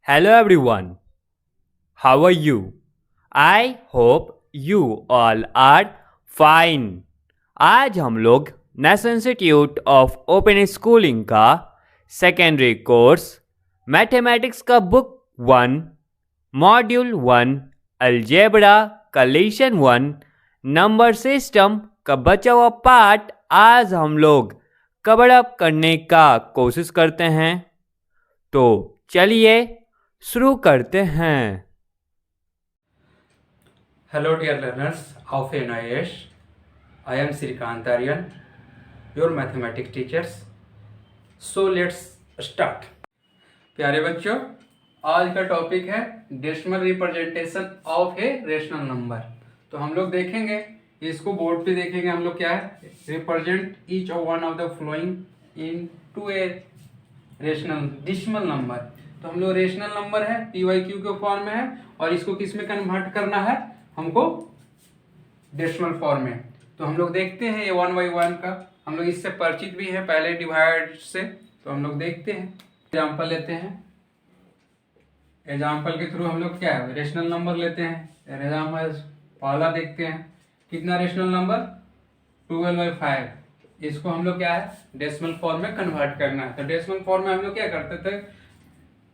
Hello everyone, how are you? I hope you all are fine. आज हम लोग national institute of open schooling का secondary course mathematics का book 1 module 1 algebra का lesson 1 number system का बचा हुआ पार्ट आज हम लोग कवर अप करने का कोशिश करते हैं। तो चलिए शुरू करते हैं। Hello dear learners of NIS. I am Srikant Aryan, your mathematics teachers. So let's start. प्यारे बच्चों, आज का टॉपिक है decimal representation of a rational number. तो हम लोग देखेंगे, इसको बोर्ड पे देखेंगे हम लोग क्या है, represent each of one of the following into a rational decimal number. तो हम लोग रेशनल नंबर है PYQ के फॉर्म में है और इसको किस में कन्वर्ट करना है हमको, डेसिमल फॉर्म में। तो हम लोग देखते हैं ये 1 बाई 1 का, हम लोग इससे परिचित भी है पहले डिवाइड से। तो हम लोग देखते हैं, एग्जाम्पल लेते हैं। एग्जाम्पल के थ्रू हम लोग क्या है रेशनल नंबर लेते हैं। एग्जाम्पल पहला देखते हैं, कितना रेशनल नंबर 12/5। इसको हम लोग क्या है डेसिमल फॉर्म में कन्वर्ट करना है। तो डेसिमल फॉर्म में हम लोग क्या करते थे,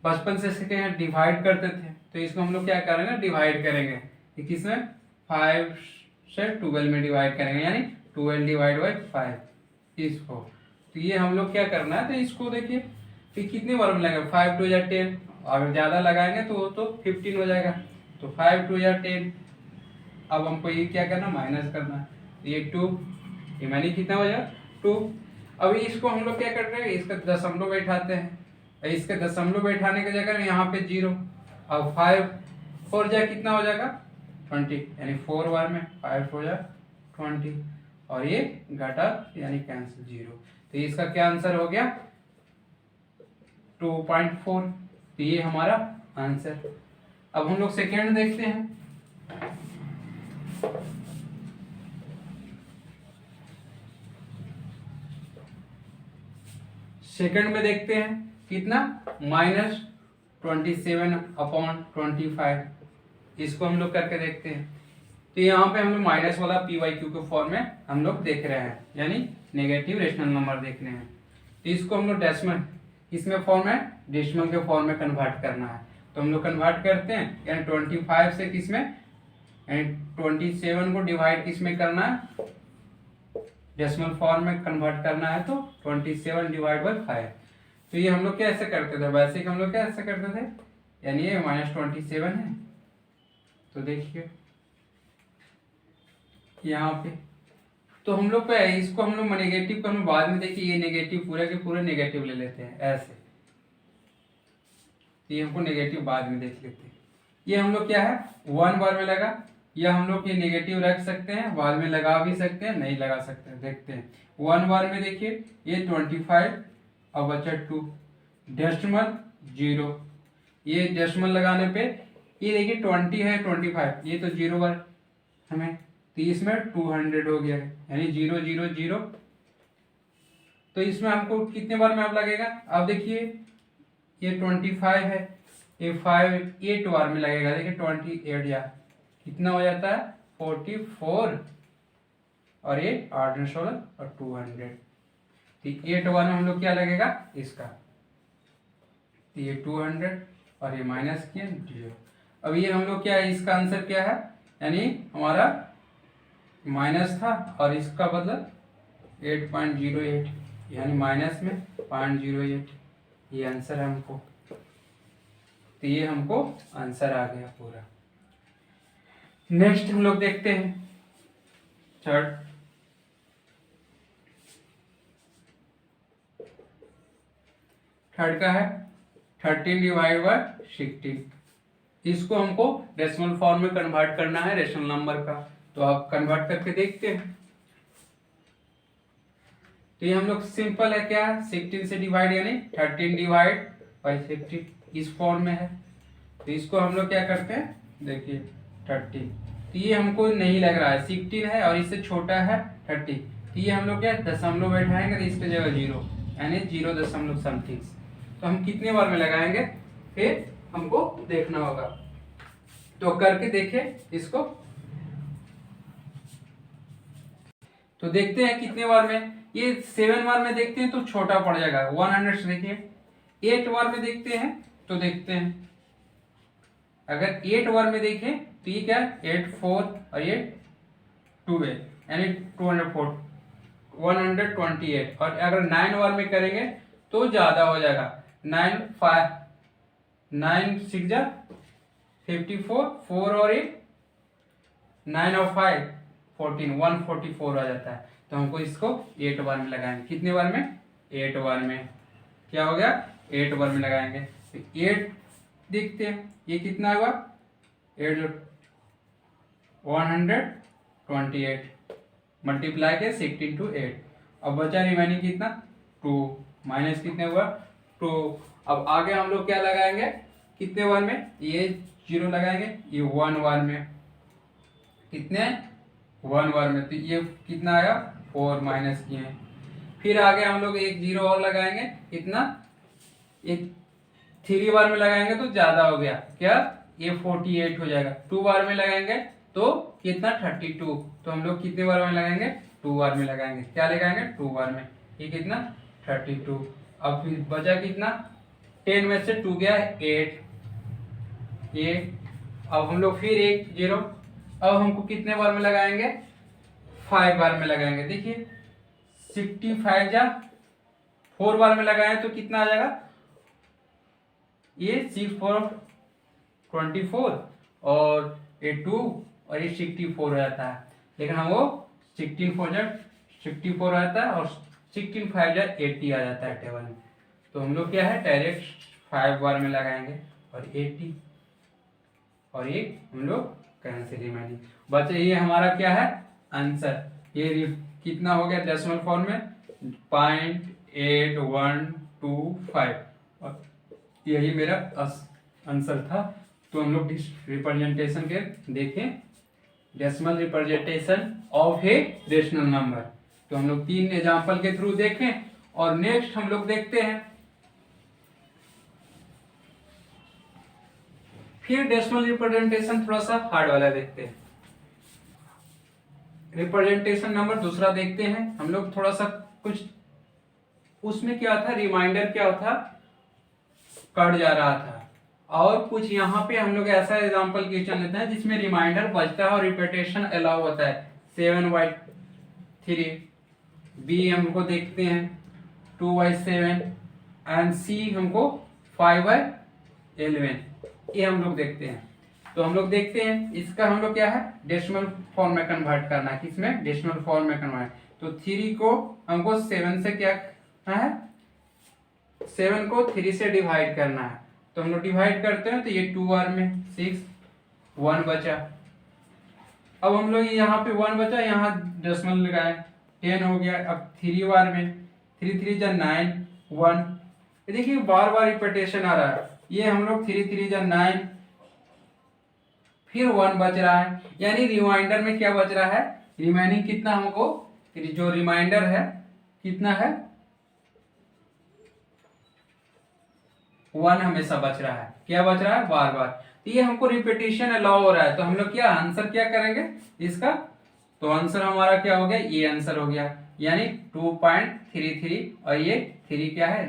बचपन से सीखे हैं डिवाइड करते थे। तो इसको हम लोग क्या करेंगे, डिवाइड करेंगे। किसमें 5 से 12 में डिवाइड करेंगे, यानी 12 डिवाइड बाई 5 इसको। तो ये हम लोग क्या करना है, तो इसको देखिए कि कितने बार में लगेगा, 5 2 या 10। अगर ज़्यादा लगाएंगे तो 15 हो जाएगा। तो 5 2 या 10। अब हमको ये क्या करना, माइनस करना है। ये 2, ये मानी कितना हो जाएगा 2। अब इसको हम लोग क्या कर रहे हैं, इसका दशमलव बैठाते हैं। इसके दशमलव बैठाने की जगह यहाँ पे 0। अब 5 4 जाए कितना हो जाएगा 20, यानी 4 बार में 5 हो जाए 20। और ये घटा यानी कैंसिल 0। तो इसका क्या आंसर हो गया 2.4। तो ये हमारा आंसर। अब हम लोग सेकेंड देखते हैं। सेकेंड में देखते हैं कितना, -27/25। इसको हम लोग करके देखते हैं। तो यहाँ पे हम लोग माइनस वाला PYQ के फॉर्म में हम लोग देख रहे हैं, यानी नेगेटिव रेशनल नंबर देख रहे हैं। तो इसको हम लोग डेसिमल, इसमें फॉर्म है डेसिमल के फॉर्म में कन्वर्ट करना है। तो हम लोग कन्वर्ट करते हैं, यानी 25 से किसमें, यानी 27 को डिवाइड किसमें करना है, डेसिमल फॉर्म में कन्वर्ट करना है। तो 27 डिवाइड बाई 5। तो ये हम लोग कैसे करते थे, वैसे हम लोग कैसे करते थे, यानी ये -27 है। तो देखिए यहाँ पे, तो हम लोग पे इसको हम लोग नेगेटिव को हम बाद में देखिए, ये नेगेटिव पूरे के पूरे नेगेटिव ले लेते हैं ऐसे। ये हमको नेगेटिव बाद में देख लेते हैं। ये हम लोग क्या है 1 बार में लगा, या हम लोग ये नेगेटिव रख सकते हैं, बाद में लगा भी सकते हैं, नहीं लगा सकते हैं। देखते हैं 1 बार में देखिए ये 25 और बचा 2, डेसिमल 0। ये डेसिमल लगाने पे ये देखिए 20 है 25, ये तो 0 बार हमें, तो इसमें 200 हो गया है, यानी 0 0 0। तो इसमें हमको कितने बार में अब लगेगा, अब देखिए ये 25 है, ये 5 8 बार में लगेगा। देखिए 28 या कितना हो जाता है 44, और ये 8 16 और 200। तो 8 बार में हम लोग क्या लगेगा इसका, तो ये 200 और ये माइनस किया 0। अब ये हम लोग क्या है, इसका आंसर क्या है, यानी हमारा माइनस था और इसका बदला 8.08, यानी माइनस में 0.08। ये आंसर है हमको। तो ये हमको आंसर आ गया पूरा। नेक्स्ट हम लोग देखते हैं थर्ड। थर्ड का है 13 डिवाइड बाय 16। इसको हमको डेसिमल फॉर्म में कन्वर्ट करना है रेशनल नंबर का। तो आप कन्वर्ट करके देखते हैं। तो ये हम लोग सिंपल है क्या, 16 से डिवाइड, यानी 13 डिवाइड बाई 16 इस फॉर्म में है। तो इसको हम लोग क्या करते हैं, देखिए 30। तो ये हमको नहीं लग रहा है, 16 है और इससे छोटा है 30। तो ये हम लोग क्या दशमलव बैठाएंगे, तो इसकी जगह 0, यानी 0 दशमलव समथिंग। तो हम कितने बार में लगाएंगे, फिर हमको देखना होगा। तो करके देखें इसको। तो देखते हैं कितने बार में। ये 7 बार में देखते हैं तो छोटा पड़ जाएगा 100 से। देखिए 8 बार में देखते हैं तो देखते हैं, अगर 8 बार में देखें तो ये क्या 8 4 और ये 2 है, यानी 204 128। और अगर 9 बार में करेंगे तो ज्यादा हो जाएगा। 9 5 9 6 जा 54 4 और 8 9 और 5 14 144 आ जाता है। तो हमको इसको 8 बार में लगाएंगे। कितने बार में? 8 बार में। क्या हो गया? 8 बार में लगाएंगे। तो 8 देखते हैं ये कितना होगा 8 128 मल्टीप्लाई के 16 to 8। अब बचा रिमेनिंग कितना 2 माइनस कितने हुआ 2। अब आगे हम लोग क्या लगाएंगे कितने बार में? ये 0 लगाएंगे, ये 1 बार में। कितने 1 बार में। तो ये कितना आया 4 माइनस किए हैं। फिर आगे हम लोग एक 0 और लगाएंगे। कितना? एक 3 बार में लगाएंगे तो ज्यादा हो गया, क्या ये 48 हो जाएगा। 2 बार में लगाएंगे तो कितना 32। तो हम लोग कितने बार में लगाएंगे 2 बार में लगाएंगे। क्या लगाएंगे 2 बार में। ये कितना 32। अब फिर बचा कितना 10 में से 2 गया 8 ये। अब हम लोग फिर एक 0। अब हमको कितने बार में लगाएंगे 5 बार में लगाएंगे। देखिए 65 जा 4 बार में लगाए तो कितना आ जाएगा ये 6 4 24 और ये 2 और ये 64 हो जाता है। लेकिन हम वो 16 4 जा 64 आता है और 16 5 जा 80 आ जाता है टेबल में। तो हम लोग क्या है डायरेक्ट 5 बार में लगाएंगे और 80 और ये हम लोग कैंसिल रिमेनिंग बचे। ये हमारा क्या है आंसर। ये कितना हो गया डेसिमल फॉर्म में 0.8125 और यही मेरा आंसर था। तो हम लोग रिप्रेजेंटेशन के देखें decimal representation of a rational number. तो हम लोग 3 एग्जांपल के थ्रू देखें और नेक्स्ट हम लोग देखते हैं फिर डेसिमल रिप्रेजेंटेशन थोड़ा सा हार्ड वाला देखते हैं। रिप्रेजेंटेशन नंबर दूसरा देखते हैं हम लोग थोड़ा सा कुछ। उसमें क्या था रिमाइंडर क्या था कट जा रहा था और कुछ यहाँ पे हम लोग ऐसा एग्जांपल क्वेश्चन लेते हैं जिसमें रिमाइंडर बचता है और रिपीटेशन अलाउ होता है। 7/3 बी हमको देखते हैं 2/7 एंड सी हमको 5/11 ये हम लोग देखते हैं। तो हम लोग देखते हैं इसका हम लोग क्या है डेसिमल फॉर्म में कन्वर्ट करना है। किसमें डेसिमल फॉर्म में कन्वर्ट। तो 3 को हमको 7 से क्या करना है 7 को 3 से डिवाइड करना है। तो हम लोग डिवाइड करते हैं तो ये 2 बार में 6 1 बचा। अब हम लोग यहाँ पे 1 बचा यहाँ डेसिमल लगाए 10 हो गया। अब 3 बार में 3 3 जा 9 1। देखिए बार बार रिपीटेशन आ रहा है। ये हम लोग 3 3 जा 9 फिर 1 बच रहा है, यानी रिमाइंडर में क्या बच रहा है रिमेनिंग कितना हमको जो रिमाइंडर है कितना है 1 हमेशा बच रहा है। क्या बच रहा है बार बार। तो ये हमको रिपीटेशन अलाउ हो रहा है। तो हम लोग क्या आंसर क्या करेंगे इसका। तो आंसर हमारा क्या हो गया ये आंसर हो गया यानी 2.33 और ये 3 क्या है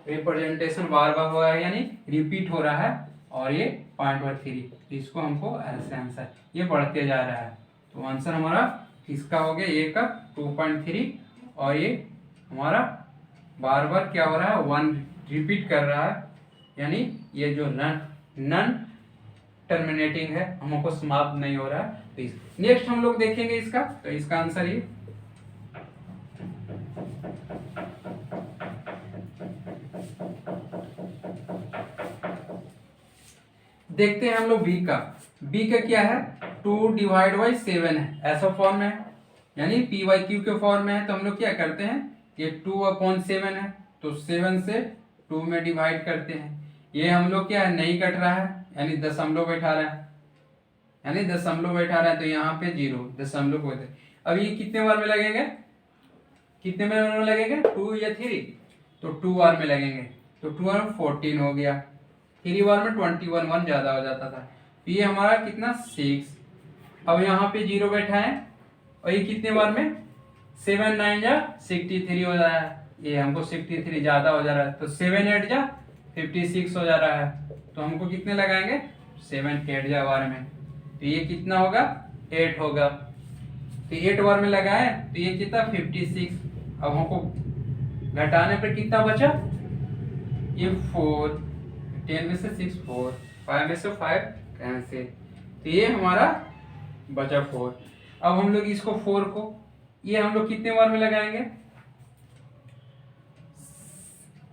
रिप्रेजेंटेशन बार बार हो रहा है यानी रिपीट हो रहा है और ये 0.3। इसको हमको ऐसे आंसर ये बढ़ते जा रहा है। तो आंसर हमारा किसका हो गया ये का 2.3 और ये हमारा बार बार क्या हो रहा है 1 रिपीट कर रहा है यानी ये जो नन टर्मिनेटिंग है हमको समाप्त नहीं हो रहा है। तो नेक्स्ट हम लोग देखेंगे इसका। तो इसका आंसर ये देखते हैं हम लोग बी का क्या है 2/7 है ऐसा फॉर्म में है यानी p/q के फॉर्म में है। तो हम लोग क्या करते हैं ये 2/7 है तो 7 से 2 में डिवाइड करते हैं। ये हम लोग क्या है नहीं कट रहा है यानी दशमलव बैठा रहा है तो यहाँ पे 0 दशमलव होते। अब ये कितने बार में लगेंगे 2 या 3 तो 2 बार में लगेंगे। तो 2 और 14 हो गया 3 बार में 21 1 ज्यादा हो जाता था। तो ये हमारा कितना 6। अब यहाँ पे 0 बैठा है और ये कितने बार में 7 9 जा 63 हो जा रहा है। ये हमको 63 ज्यादा हो जा रहा है, तो 7 8 जा 56 हो जा रहा है। तो हमको कितने लगाएंगे 7 8 जा बार में, तो ये कितना होगा 8 होगा। तो 8 बार में लगाए तो ये कितना 56। अब हमको घटाने पर कितना बचा, ये 4। 10 में से 6 4, 5 में से 5 कैंसिल, तो ये हमारा बचा 4। अब हम लोग इसको 4 को ये हम लोग कितने बार में लगाएंगे,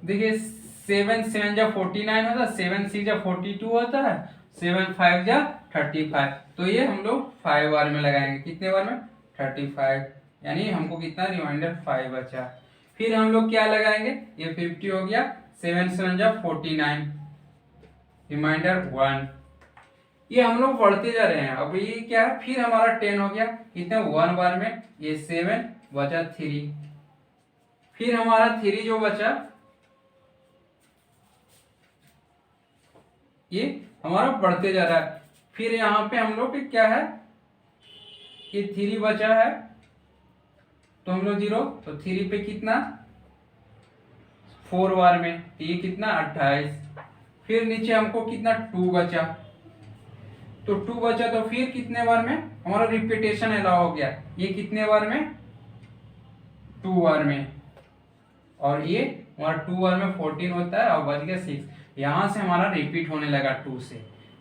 देखिए 7 7 जा 49 होता है, 7 6 जा 42 होता है, 7 5 जा 35। तो ये हम लोग 5 बार में लगाएंगे, कितने बार में 35, यानी हमको कितना रिमाइंडर 5 बचा। फिर हम लोग क्या लगाएंगे, ये 50 हो गया, 7 7 जा 49, रिमाइंडर 1। ये हम लोग बढ़ते जा रहे हैं। अब ये क्या है, फिर हमारा 10 हो गया, कितने 1 बार में, ये 7 बचा 3। फिर हमारा 3 जो बचा ये हमारा बढ़ते जा रहा है। फिर यहाँ पे हम लोग के क्या है, ये 3 बचा है, तो हम लोग 0, तो 3 पे कितना 4 बार में, ये कितना 28। फिर नीचे हमको कितना 2 बचा, तो 2 बचा, तो फिर कितने बार में हमारा रिपीटेशन अलाउ हो गया, ये कितने बार में 2 बार में, और ये हमारा 2 बार में 14 होता है, और बच गया 6। यहाँ से हमारा रिपीट होने लगा 2 से,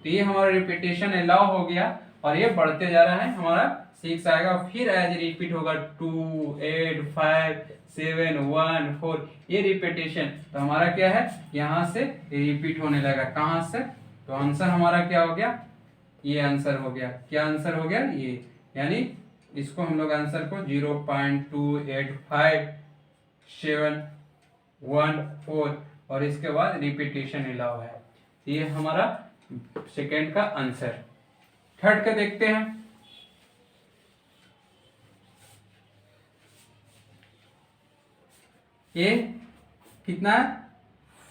तो ये हमारा रिपीटेशन अलाउ हो गया और ये बढ़ते जा रहा है, हमारा 6 आएगा। फिर एज रिपीट होगा 2 8 5 7 1 4, ये रिपीटेशन। तो हमारा क्या है, यहाँ से रिपीट होने लगा, कहाँ से, तो आंसर हमारा क्या हो गया, ये आंसर हो गया। क्या आंसर हो गया, ये, यानी इसको हम लोग आंसर को 0.285714 और इसके बाद रिपीटेशन अलाउ है। ये हमारा सेकेंड का आंसर। थर्ड का देखते हैं। ये कितना है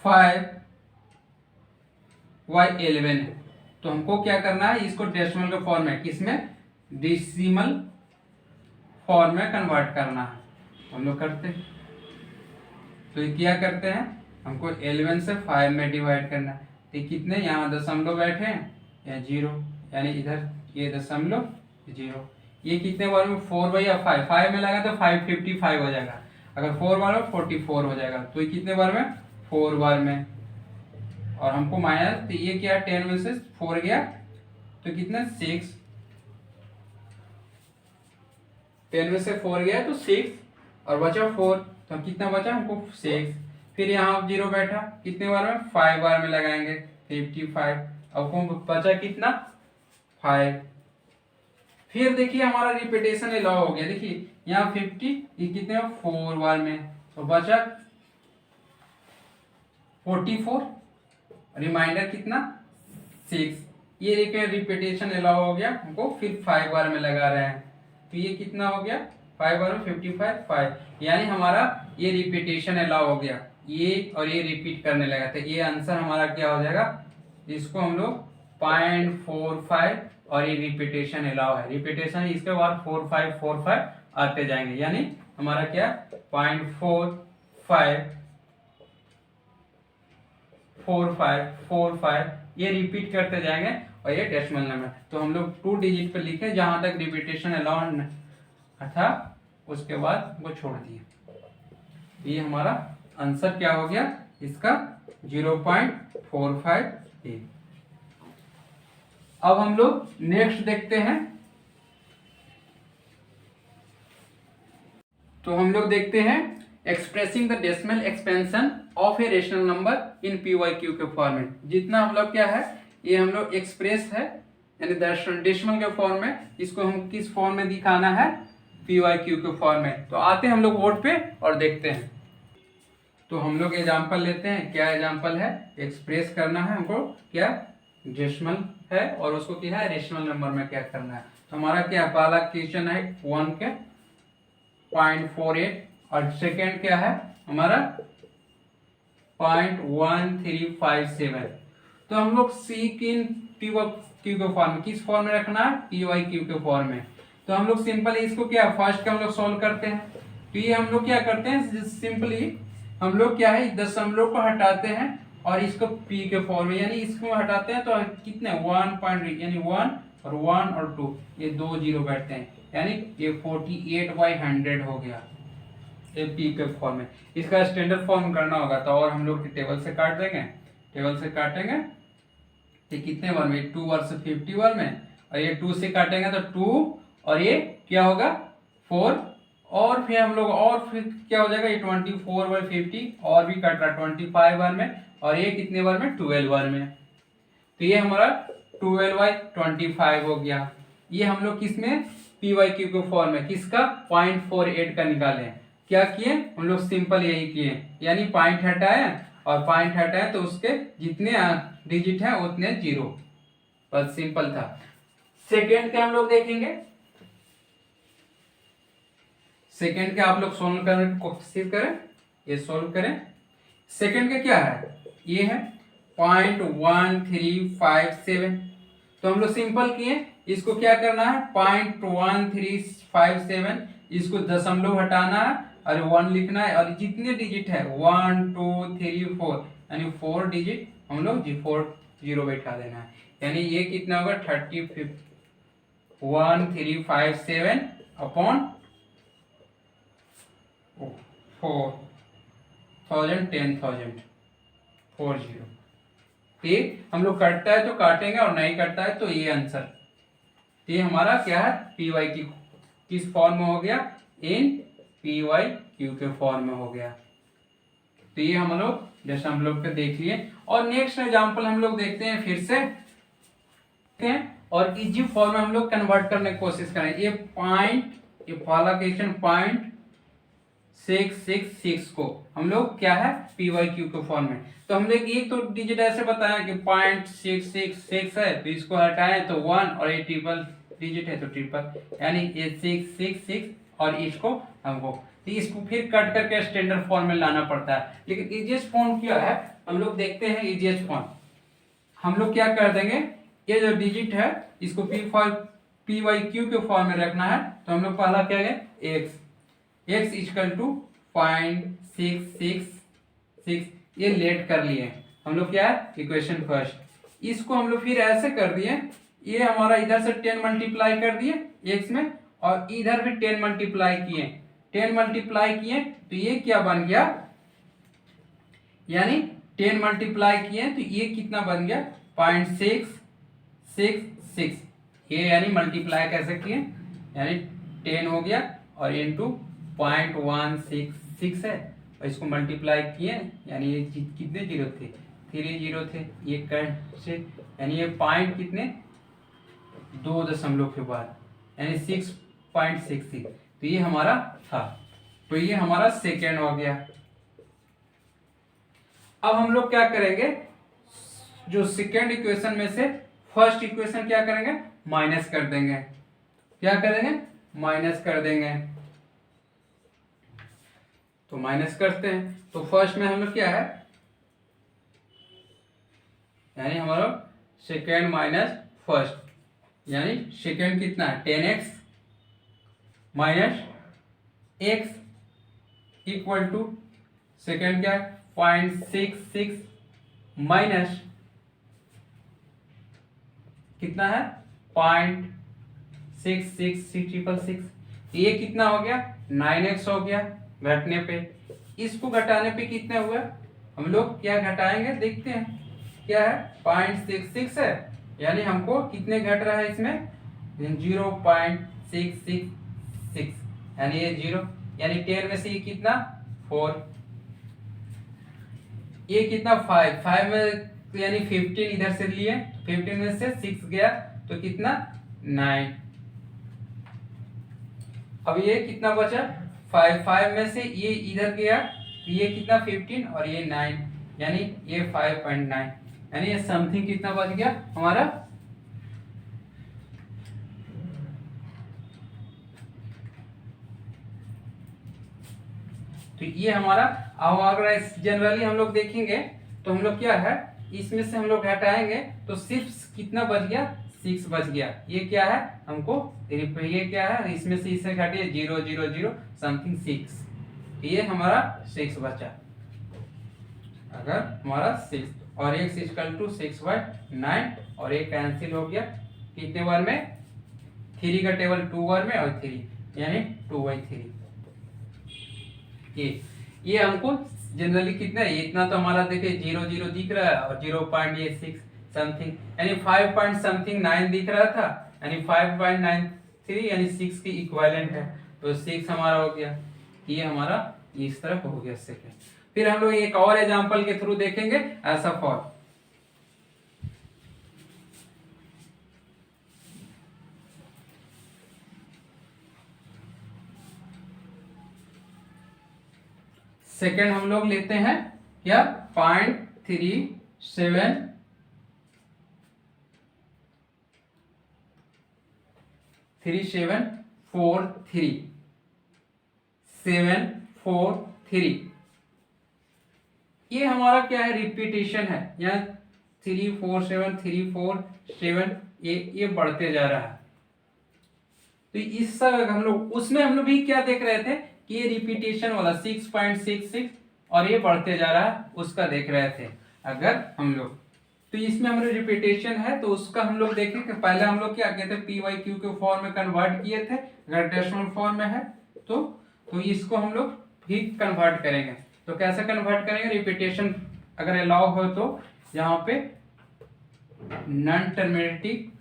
5/11 है, तो हमको क्या करना है, इसको डेसिमल के फॉर्म में, किसमें डेसिमल फॉर्म में कन्वर्ट करना है, हम लोग करते हैं। तो ये क्या करते हैं, हमको 11 से 5 में डिवाइड करना है, तो कितने यहाँ दशमलव बैठे हैं, या 0, यानी इधर ये दशमलव 0। ये कितने बार में 4/5, 5 में लगा तो 555 हो जाएगा, अगर 4 बार में 44 हो जाएगा। तो ये कितने बार में 4 बार में, और हमको माइनस, तो ये क्या 10 में से 4 गया, तो कितना 6, 10 में से 4 गया तो 6, और बचा 4, तो कितना बचा हमको 6। फिर यहाँ 0 बैठा, कितने बार में 5 बार में लगाएंगे 55, अब हमको बचा कितना 5। फिर देखिए हमारा रिपीटेशन अलाउ हो गया, देखिए यहाँ 50, ये कितने 4 बार में, तो बचा 44, रिमाइंडर कितना 6। ये देखिए रिपीटेशन अलाउ हो गया हमको, फिर 5 बार में लगा रहे हैं, तो ये कितना हो गया 5 बार में 55 5, यानी हमारा ये रिपीटेशन अलाउ हो गया, ये और ये रिपीट करने लगा, तो ये आंसर हमारा क्या हो जाएगा, इसको हम लोग 0.45, और ये रिपीटेशन अलाउ है, रिपीटेशन इसके बाद 4 5 4 5 आते जाएंगे, यानी हमारा क्या 0.45 4 5 4 5, ये रिपीट करते जाएंगे, और ये डेसिमल नंबर। तो हम लोग 2 डिजिट पे लिखे, जहां तक रिपीटेशन अलाउ था उसके बाद वो छोड़ दिए। ये हमारा आंसर क्या हो गया इसका 0.45 है। अब हम लोग नेक्स्ट देखते हैं। तो हम लोग देखते हैं expressing the decimal expansion of a rational number in PYQ के फॉर्मेट। जितना हम लोग क्या है, ये हम लोग एक्सप्रेस है, यानी डेसिमल के फॉर्म में, इसको हम किस फॉर्म में दिखाना है, PYQ के फॉर्म में। तो आते हैं हम लोग बोर्ड पे और देखते हैं। तो हम लोग एग्जाम्पल लेते हैं। क्या एग्जाम्पल है, एक्सप्रेस करना है हमको, क्या डेसिमल है, और उसको क्या है रेशनल नंबर में क्या करना है। तो हमारा क्या पहला क्वेश्चन है 1 के 0.48, और सेकेंड क्या है हमारा 0.1357। तो हम लोग सीक इन पी वाई क्यू के फॉर्म में, किस फॉर्म में रखना है, पी वाई क्यू के फॉर्म में। तो हम लोग सिंपल इसको क्या फर्स्ट का हम लोग सॉल्व करते हैं। तो ये हम लोग क्या करते हैं, सिंपली हम लोग क्या है दशमलव को हटाते हैं और इसको पी के फॉर्म में, यानी इसको हटाते हैं तो कितने 1 पॉइंट, यानी 1 और 2 ये 2 जीरो बैठते हैं, यानी ये 48/100 हो गया, ये पी के फॉर्म में। इसका स्टैंडर्ड फॉर्म करना होगा तो और हम लोग टेबल से काट देंगे, टेबल से काटेंगे तो कितने बार में 2 बार से 50 बार में, और ये 2 से काटेंगे तो 2 और ये क्या होगा 4, और फिर हम लोग और फिर क्या हो जाएगा ये 24/50 और भी कट रहा 25 बार में, और ये कितने बार में 12 बार में। तो ये हमारा 12/25 हो गया। ये हम लोग किस में पी वाई क्यू के फॉर्म में किसका 0.48 का निकाले। क्या किए हम लोग सिंपल यही किए, यानी पॉइंट हटाए और पॉइंट हटाए तो उसके जितने डिजिट है उतने जीरो, बस सिंपल था। सेकेंड के हम लोग देखेंगे, सेकेंड के आप लोग सोल्व करने की कोशिश करें, ये सोल्व करें। सेकेंड का क्या है, ये है 0.1357। तो हम लोग सिंपल किए, इसको क्या करना है 0.1357, इसको दशमलव हटाना है और 1 लिखना है, और जितने डिजिट है 1 2 3 4 यानी 4 डिजिट हम लोग 4 जीरो बैठा देना है, यानी ये कितना होगा 1357 अपॉन 4000 10,000 40। ठीक, हम लोग कटता है तो काटेंगे और नहीं कटता है तो ये आंसर। ये हमारा क्या है पी वाई क्यू किस फॉर्म में हो गया, इन पी वाई क्यू के फॉर्म में हो गया। तो ये हम लोग दशमलव पे देख लिए। और नेक्स्ट एग्जांपल हम लोग देखते हैं फिर से, और इजी फॉर्म में हम लोग कन्वर्ट करने की कोशिश करें। ये पॉइंट, ये वाला क्वेश्चन 0.666 को हम लोग क्या है पी वाई क्यू के फॉर्म में। तो हम लोग एक तो डिजिट ऐसे बताया कि 0.666 है, तो इसको हटाएं तो 1, और ये ट्रिपल डिजिट है तो ट्रिपल, यानी ये 666 और इसको हमको, तो इसको फिर कट करके स्टैंडर्ड फॉर्म में लाना पड़ता है। लेकिन इजीएस्ट फॉर्म क्या है हम लोग देखते हैं। इजीएस्ट फॉर्म हम लोग क्या कर देंगे, ये जो डिजिट है इसको पी वाई क्यू के फॉर्म में रखना है। तो हम लोग पहला क्या है x इक्वल टू 0.666, ये लेट कर लिए हम लोग क्या है इक्वेशन फर्स्ट। इसको हम लोग फिर ऐसे कर दिए, ये हमारा इधर से 10 मल्टीप्लाई कर दिए x में, और इधर भी 10 मल्टीप्लाई किए, 10 मल्टीप्लाई किए तो ये क्या बन गया, यानी 10 मल्टीप्लाई किए तो ये कितना बन गया 0.666, ये यानी मल्टीप्लाई कैसे किए, यानी 10 हो गया और इनटू 0.166 है, और इसको मल्टीप्लाई किए, यानी ये कितने जीरो थे 3 जीरो थे, ये कैसे, यानी ये पॉइंट कितने 2 दशमलव के बाद, यानी 6.66, तो ये हमारा था। तो ये हमारा सेकेंड हो गया। अब हम लोग क्या करेंगे, जो सेकेंड इक्वेशन में से फर्स्ट इक्वेशन क्या करेंगे माइनस कर देंगे, क्या करेंगे माइनस कर देंगे। तो माइनस करते हैं, तो फर्स्ट में हम लोग क्या है, यानी हमारा सेकेंड माइनस फर्स्ट, यानी सेकेंड कितना है 10x माइनस x इक्वल टू सेकेंड क्या है 0.66 माइनस कितना है 0.66666, ये कितना हो गया 9x हो गया घटने पे। इसको घटाने पे कितने हुए, हम लोग क्या घटाएंगे देखते हैं, क्या है 0.66 है, यानी हमको कितने घट रहा है इसमें 0.666, यानी ये 0, यानी 10 में से ये कितना 4, ये कितना 5 में, यानी 15 इधर से लिए, 15 में से 6 गया तो कितना 9। अब ये कितना बचा 5 में से ये इधर गया तो ये कितना 15 और ये 9, यानी ये 5.9, यानी ये समथिंग कितना बच गया हमारा, तो ये हमारा। अब अगर जनरली हम लोग देखेंगे तो हम लोग क्या है इसमें से हम लोग घटाएंगे तो सिर्फ कितना बच गया, 6 बच गया। ये क्या है हमको, ये क्या है, इसमें से इसे घटिए 0 0 0 समथिंग 6, ये हमारा 6 बचा। अगर हमारा 6 और x इक्वल टू 6/9 और ये कैंसिल हो गया कितने बार में, 3 का टेबल 2 बार में और 3 यानी 2/3। ये हमको जनरली कितना है, इतना तो हमारा देखिए 0 0 दिख रहा है और 0.6 समथिंग यानी 5 पॉइंट समथिंग 9 दिख रहा था, यानी 5.93 यानी 6 की इक्विवेलेंट है, तो 6 हमारा हो गया। ये हमारा इस तरफ हो गया सेकंड। फिर हम लोग एक और एग्जांपल के थ्रू देखेंगे ऐसा फॉर। सेकंड हम लोग लेते हैं क्या, 0.3743 ये हमारा क्या है, रिपीटेशन है, यहाँ 3 4 7 3 4 7 ये बढ़ते जा रहा है। तो इस हम लोग उसमें हम लोग भी क्या देख रहे थे कि ये रिपीटेशन वाला 6.66 और ये बढ़ते जा रहा है, उसका देख रहे थे। अगर हम लोग तो इसमें हम लोग रिपीटेशन है तो उसका हम लोग देखें कि पहले हम लोग क्या कहते हैं, PYQ के फॉर्म में कन्वर्ट किए थे, अगर डेसिमल फॉर्म में है तो इसको हम लोग भी कन्वर्ट करेंगे। तो कैसे कन्वर्ट करेंगे, रिपीटेशन अगर अलाउ हो तो यहाँ पे नॉन टर्मिनेटिव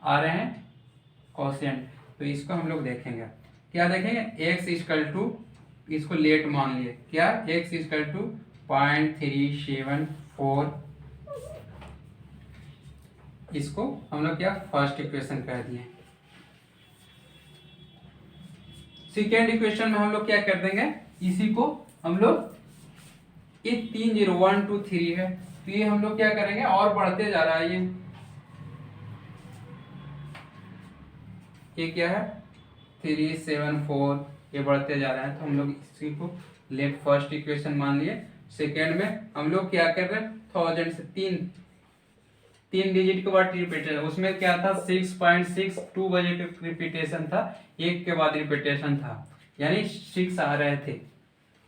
आ रहे हैं क्वोशिएंट, तो इसको हम लोग देखेंगे। क्या देखेंगे, x इक्वल टू, इसको लेट मान लिए क्या, x इक्वल टू 0.374, इसको हम लोग क्या फर्स्ट इक्वेशन कह दिए। सेकेंड इक्वेशन में हम लोग क्या कर देंगे, इसी को हम लोग ये 3 0 1 2 3 है, तो ये हम लोग क्या करेंगे और बढ़ते जा रहा है, ये क्या है 3 7 4 ये बढ़ते जा रहा है, तो हम लोग इसी को लेट फर्स्ट इक्वेशन मान लिए। सेकेंड में हम लोग क्या कर रहे हैं, 1000 से तीन डिजिट के बाद रिपीटेशन, उसमें क्या था 6.62 बजे रिपीटेशन था, एक के बाद रिपीटेशन था यानी 6 आ रहे थे,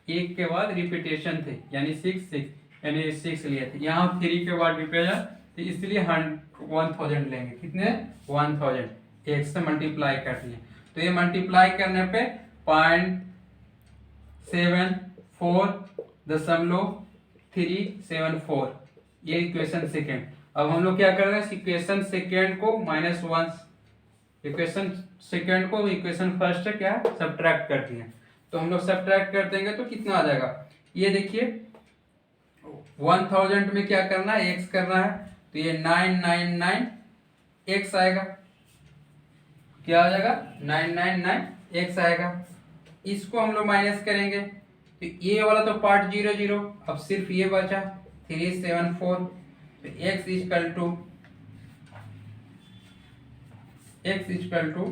एक के बाद रिपीटेशन थे यानी 6 यानी 6 लिए थे। यहाँ 3 के बाद रिपीटेशन, तो इसलिए 1000 लेंगे, कितने 1000 एक से मल्टीप्लाई कर दिए, तो ये मल्टीप्लाई करने पे 0.74 ये इक्वेशन सेकेंड। अब हम लोग क्या कर रहे हैं, इक्वेशन सेकेंड को -1, इक्वेशन सेकेंड को इक्वेशन फर्स्ट से क्या सब्ट्रैक्ट कर दिए, तो हम लोग सब्ट्रैक्ट कर देंगे तो कितना आ जाएगा, ये देखिए 1000 में क्या करना है, x करना है, तो ये 999 x आएगा, क्या आ जाएगा 999 x आएगा। इसको हम लोग माइनस करेंगे तो ये वाला तो पार्ट 0 0, अब सिर्फ ये बचा 374, तो x इक्वल टू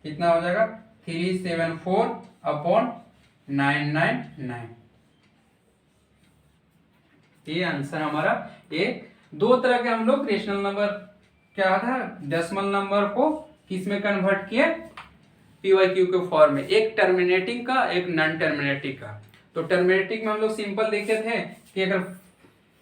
कितना हो जाएगा 374/999। ये आंसर हमारा। एक दो तरह के हम लोग रेशनल नंबर क्या था, डेसिमल नंबर को किस में कन्वर्ट किए, PYQ के फॉर्म में, एक टर्मिनेटिंग का एक नॉन टर्मिनेटिंग का। तो टर्मिनेटिंग में हम लोग सिंपल देखे थे कि अगर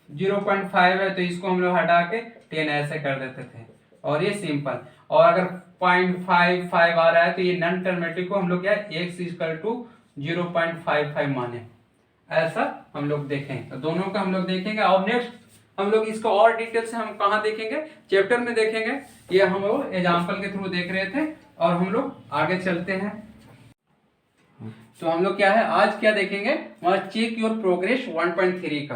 0.5 है तो इसको हम लोग हटा के 10 ऐसे कर देते थे, और ये सिंपल। और अगर 0.55 आ रहा है तो ये नॉन टर्मिनेटिंग को हम लोग क्या x इक्वल टू 0.55 माने, ऐसा हम लोग देखें। तो दोनों का हम लोग देखेंगे, और नेक्स्ट हम लोग इसको और डिटेल से हम कहाँ देखेंगे, चैप्टर में देखेंगे। ये हम लोग एग्जाम्पल के थ्रू देख रहे थे, और हम लोग आगे चलते हैं। तो हम लोग क्या है आज क्या देखेंगे, हमारा चेक योर प्रोग्रेस 1.3 का।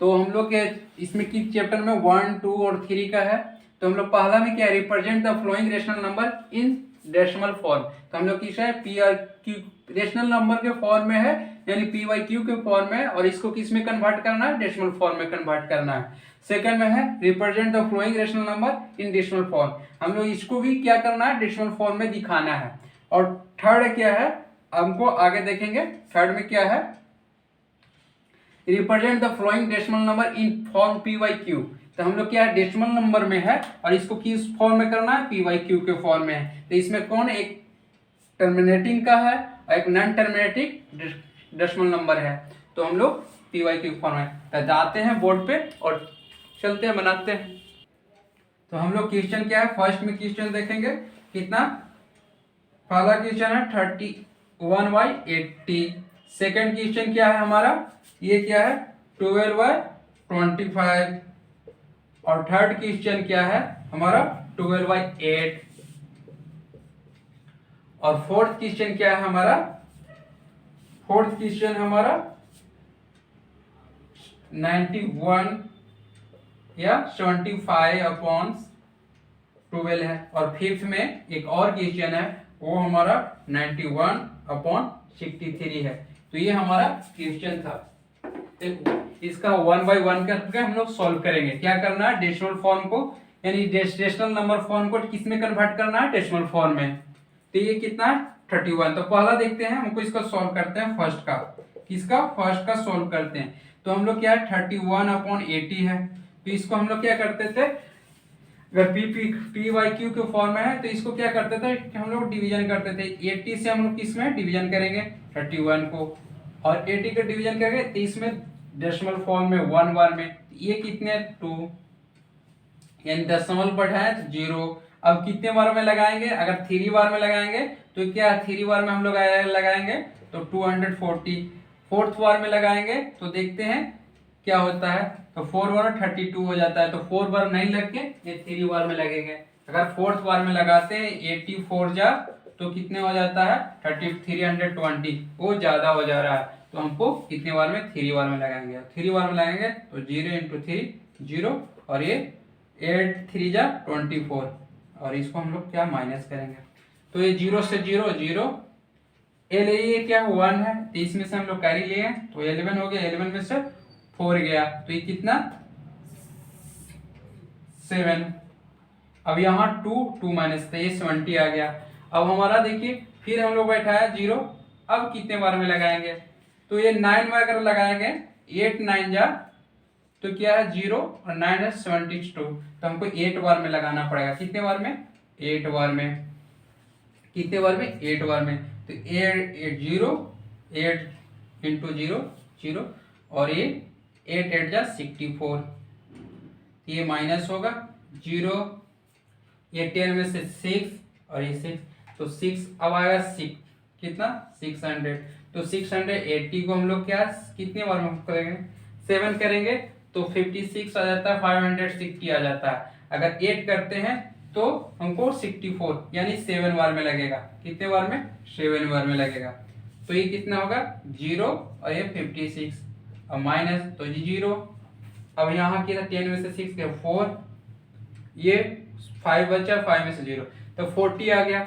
तो हम लोग इसमें किस चैप्टर में 1 2 और 3 का है। तो हम लोग पहला में क्या, represent the flowing rational number in decimal form. तो हम लोग किस है, PRQ रेशनल नंबर के फॉर्म में है, यानी PYQ के फॉर्म में, और इसको किस में कन्वर्ट करना है, डेसिमल फॉर्म में कन्वर्ट करना है। सेकंड में है represent the flowing rational number in decimal form, हम लोग इसको भी क्या करना है, डेसिमल फॉर्म में दिखाना है। और थर्ड क्या है, हमको आगे देखेंगे, थर्ड में क्या है, represent the following decimal number in form p by q. तो हम लोग क्या है, डेसिमल नंबर में है और इसको किस फॉर्म में करना है, पी वाई क्यू के फॉर्म में है। तो इसमें कौन एक टर्मिनेटिंग का है और एक नॉन टर्मिनेटिंग डेसिमल नंबर है। तो हम लोग पी वाई क्यू फॉर्म में तो जाते हैं बोर्ड पे और चलते हैं बनाते हैं। तो हम लोग क्वेश्चन क्या है, फर्स्ट में क्वेश्चन देखेंगे कितना, पहला क्वेश्चन है 31/80। सेकेंड क्वेश्चन क्या है हमारा, ये क्या है 12/25। और थर्ड क्वेश्चन क्या है हमारा 12/8। और फोर्थ क्वेश्चन क्या है हमारा, फोर्थ क्वेश्चन हमारा 91 या 75/12 है। और फिफ्थ में एक और क्वेश्चन है वो हमारा 91/63 है। तो ये हमारा क्वेश्चन था। देखो इसका 1 बाय 1 करके हम लोग सॉल्व करेंगे। क्या करना है, डेसिमल फॉर्म को यानी डेसिमल नंबर फॉर्म को किस में कन्वर्ट करना है, डेसिमल फॉर्म में। तो ये कितना है 31। तो पहला देखते हैं, हमको इसका सॉल्व करते हैं फर्स्ट का, किसका, फर्स्ट का सॉल्व करते हैं। तो हम लोग क्या है 31/80 है। तो इसको हम लोग क्या करते थे, अगर पी वाई क्यू के फॉर्म में है तो इसको क्या करते थे कि हम लोग डिवीजन करते थे। 80 से हम लोग किस में डिवीजन करेंगे 31 को, और 80 का डिवीजन करेंगे 30 में डेसिमल फॉर्म में 1 बार में। ये कितने 2 यानी दशमलव बढ़ाए तो 0। अब कितने बार में लगाएंगे, अगर 3 बार में लगाएंगे तो क्या 3 बार में हम लोग लगाएंगे तो 240। फोर्थ बार में लगाएंगे तो देखते हैं क्या होता है, तो 4 बार में 32 हो जाता है। तो 4 बार नहीं लग के ये 3 बार में लगेंगे। अगर फोर्थ बार में लगाते हैं 84 जा तो कितने हो जाता है 320, वो ज्यादा हो जा रहा है। तो हमको कितने बार में 3 बार में लगाएंगे, 3 बार में लगाएंगे तो 0 × 3 0, और ये 8 3 जा 24, और इसको हम लोग क्या माइनस करेंगे। तो ये 0 से 0 0, ये क्या 1 है, तो इसमें से हम लोग कैरी लिए तो 11 हो गया, 11 में से 4 गया तो ये कितना 7। अब यहाँ 2 माइनस तो ये 70 आ गया। अब हमारा देखिए फिर हम लोग बैठाया 0, अब कितने बार में लगाएंगे, तो ये 9 में अगर लगाएंगे 8 9 जा तो क्या है 0 और 9 है 72, तो हमको 8 बार में लगाना पड़ेगा। कितने बार में 8 बार में, कितने बार में 8 बार में। तो 8 0 8 × 0 0, और ये 8 8 जा 64, ये माइनस होगा 0, ये 10 में से 6 और ये 6, तो 6 अब आएगा 6 कितना 600। तो 680 को हम लोग क्या कितने बार में करेंगे 7 करेंगे तो 56 आ जाता है, 560 आ जाता है। अगर 8 करते हैं तो हमको 64 यानी 7 बार में लगेगा। कितने बार में 7 बार में लगेगा। तो ये कितना होगा 0 और ये 56, अब माइनस तो ये 0। अब यहाँ किया 10 में से 6 के 4, ये 5 बचा, 5 में से 0 तो 40 आ गया।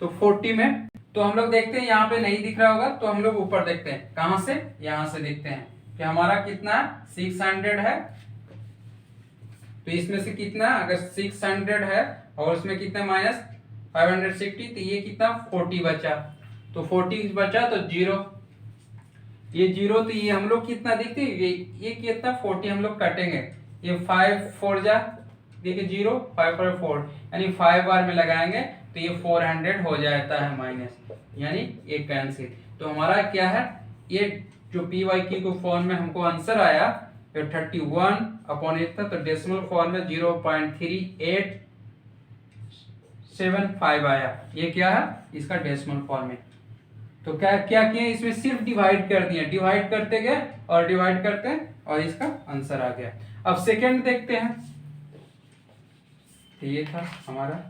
तो 40 में तो हम लोग देखते हैं यहाँ पे नहीं दिख रहा होगा तो हम लोग ऊपर देखते हैं, कहां से, यहाँ से देखते हैं कि हमारा कितना 600 है। तो इसमें से कितना, अगर 600 है और उसमें कितना माइनस 560, तो ये कितना 40 बचा। तो 40 बचा तो 0, ये 0, तो ये हम लोग कितना देखते हैं ये कितना 40 हम लोग काटेंगे। ये 5 4 जा देखिए 0 5 पर 4 यानी 5 बार में लगाएंगे तो ये 400 हो जाता है माइनस, यानी ये कैंसिल। तो हमारा क्या है, ये जो पी वाई क्यू के फॉर्म में हमको आंसर आया तो 31/8 था, तो डेसिमल फॉर्म में 0.3875 आया। ये क्या है इसका डेसिमल फॉर्म में। तो क्या क्या किए इसमें, सिर्फ डिवाइड कर दिए, डिवाइड करते गए और डिवाइड करते हैं और इसका आंसर आ गया। अब सेकंड देखते हैं, तो ये था हमारा,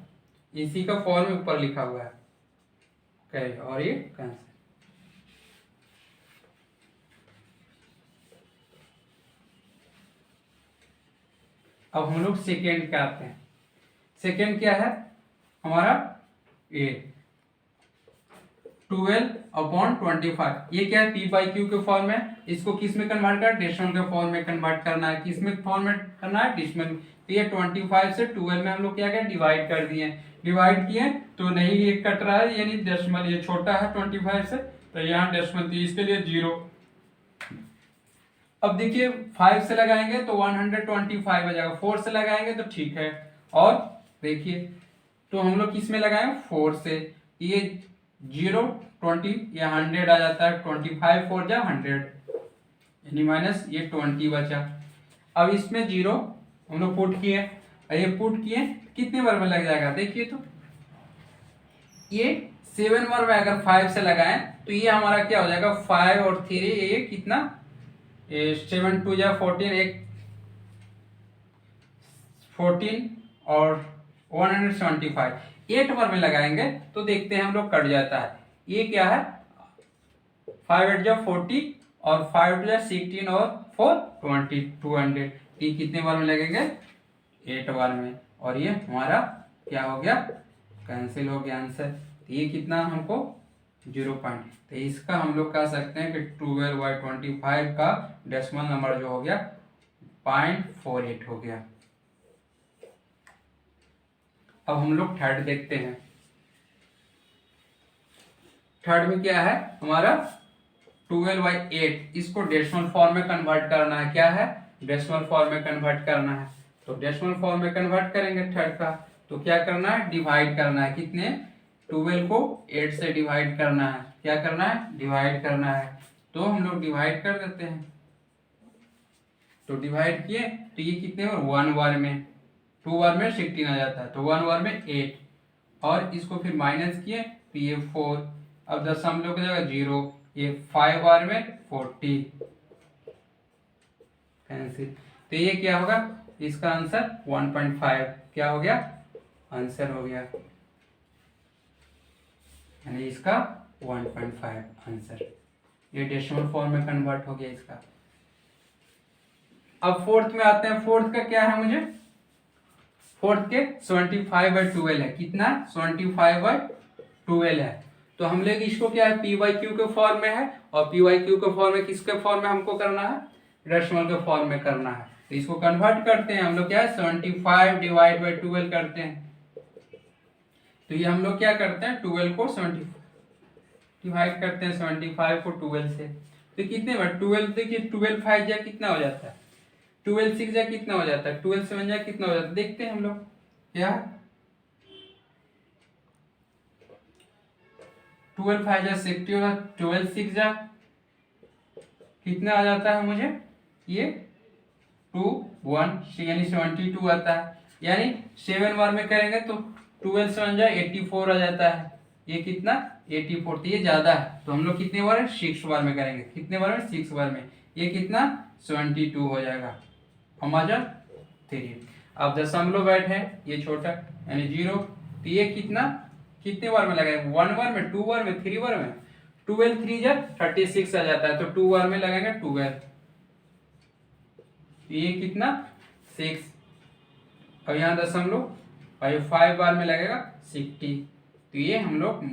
इसी का फॉर्म ऊपर लिखा हुआ है कैरी और ये कैंसिल। अब हम लोग सेकेंड का आते हैं। सेकेंड क्या है हमारा, ये 12/25। ये क्या है पी बाई क्यू के फॉर्म में, इसको किस में कन्वर्ट करना है, डेसिमल के फॉर्म में कन्वर्ट करना है। किस में फॉर्म में करना है, डेसिमल। तो ये 25 से 12 में हम लोग क्या किया डिवाइड कर दिए, डिवाइड किए तो नहीं ये कट रहा है, यानी डेसिमल ये छोटा है 25 से, तो यहाँ डेसिमल, तो इसके लिए 0। अब देखिए 5 से लगाएंगे तो 125 आ जाएगा, 4 से लगाएंगे तो ठीक है। और देखिए तो हम लोग किस में लगाए 4 से, ये 0 20 या 100 आ जाता है, 25 4 जा 100 यानी माइनस ये 20 बचा। अब इसमें 0 हम लोग पुट किए, ये पुट किए कितने बार में लग जाएगा देखिए, तो ये 7 बार में अगर 5 से लगाएं तो ये हमारा क्या हो जाएगा 5 और 3 ये कितना 7 2 जा 14 एक 14 और 175 8 बार में लगाएंगे तो देखते हैं हम लोग कट जाता है। ये क्या है 5 8 जा 40 और 5 2 जा 16 और 4 20 200, ये कितने बार में लगेंगे 8 बार में, और ये हमारा क्या हो गया कैंसिल हो गया आंसर। तो ये कितना हमको 0 पॉइंट, तो इसका हम लोग कह सकते हैं कि 12/25 का डेसिमल नंबर जो हो गया 0.48 हो गया। अब हम लोग थर्ड देखते हैं। थर्ड में क्या है हमारा 12/8, इसको डेसिमल फॉर्म में कन्वर्ट करना है, क्या है डेसिमल फॉर्म में कन्वर्ट करना है। तो डेसिमल फॉर्म में कन्वर्ट करेंगे थर्ड का, तो क्या करना है डिवाइड करना है, कितने 12 को 8 से डिवाइड करना है, क्या करना है डिवाइड करना है। तो हम लोग डिवाइड कर देते हैं, तो डिवाइड किए तो ये कितने बार 1 बार में, 2 बार में 16 आ जाता है, तो 1 बार में 8 और इसको फिर माइनस किए तो ये 4, अब दशमलव की जगह 0, ये 5 बार में 40 कैंसिल। तो ये क्या होगा इसका आंसर 1.5 क्या हो गया आंसर हो गया, यानी इसका 1.5 आंसर, ये डेसिमल फॉर्म में कन्वर्ट हो गया इसका। अब फोर्थ में आते हैं, फोर्थ का क्या है मुझे फोर्थ के 75/12 है, कितना 75/12 है। तो हम लोग इसको क्या है पी वाई क्यू के फॉर्म में है, और पी वाई क्यू के फॉर्म में किसके फॉर्म में हमको करना है डेसिमल के फॉर्म में करना है। तो इसको कन्वर्ट करते हैं हम लोग, क्या है 75/12 करते हैं। तो ये हम लोग क्या करते हैं 12 को 70 डिवाइड करते हैं 75 को 12 से, तो कितने बार 12 देखिए 12 5 जा कितना हो जाता है, 12 6 जा कितना हो जाता है, 12 7 जा कितना हो जाता है, देखते हैं हम लोग क्या 12 5 जा 60 होगा, 12 6 जा कितना आ जाता है मुझे ये 2 1 यानी 72 आता है, यानी 7 बार में करेंगे तो 12 7 जा 84 आ जाता है, ये कितना 84, तो ये ज्यादा है, तो हम लोग कितने बार है 6 बार में करेंगे, कितने बार में 6 बार में, ये कितना 72 हो जाएगा हमारा 3। अब दशमलव बैठे ये छोटा यानी 0, तो ये कितना कितने बार में लगाएंगे 1 बार में 2 बार में 3 बार में, 12 3 जा 36 आ जाता है, तो 2 बार में लगाएंगे 12, तो ये कितना 6, अब यहाँ दशमलव और ये 5 बार में लगेगा 60, तो ये हम लोग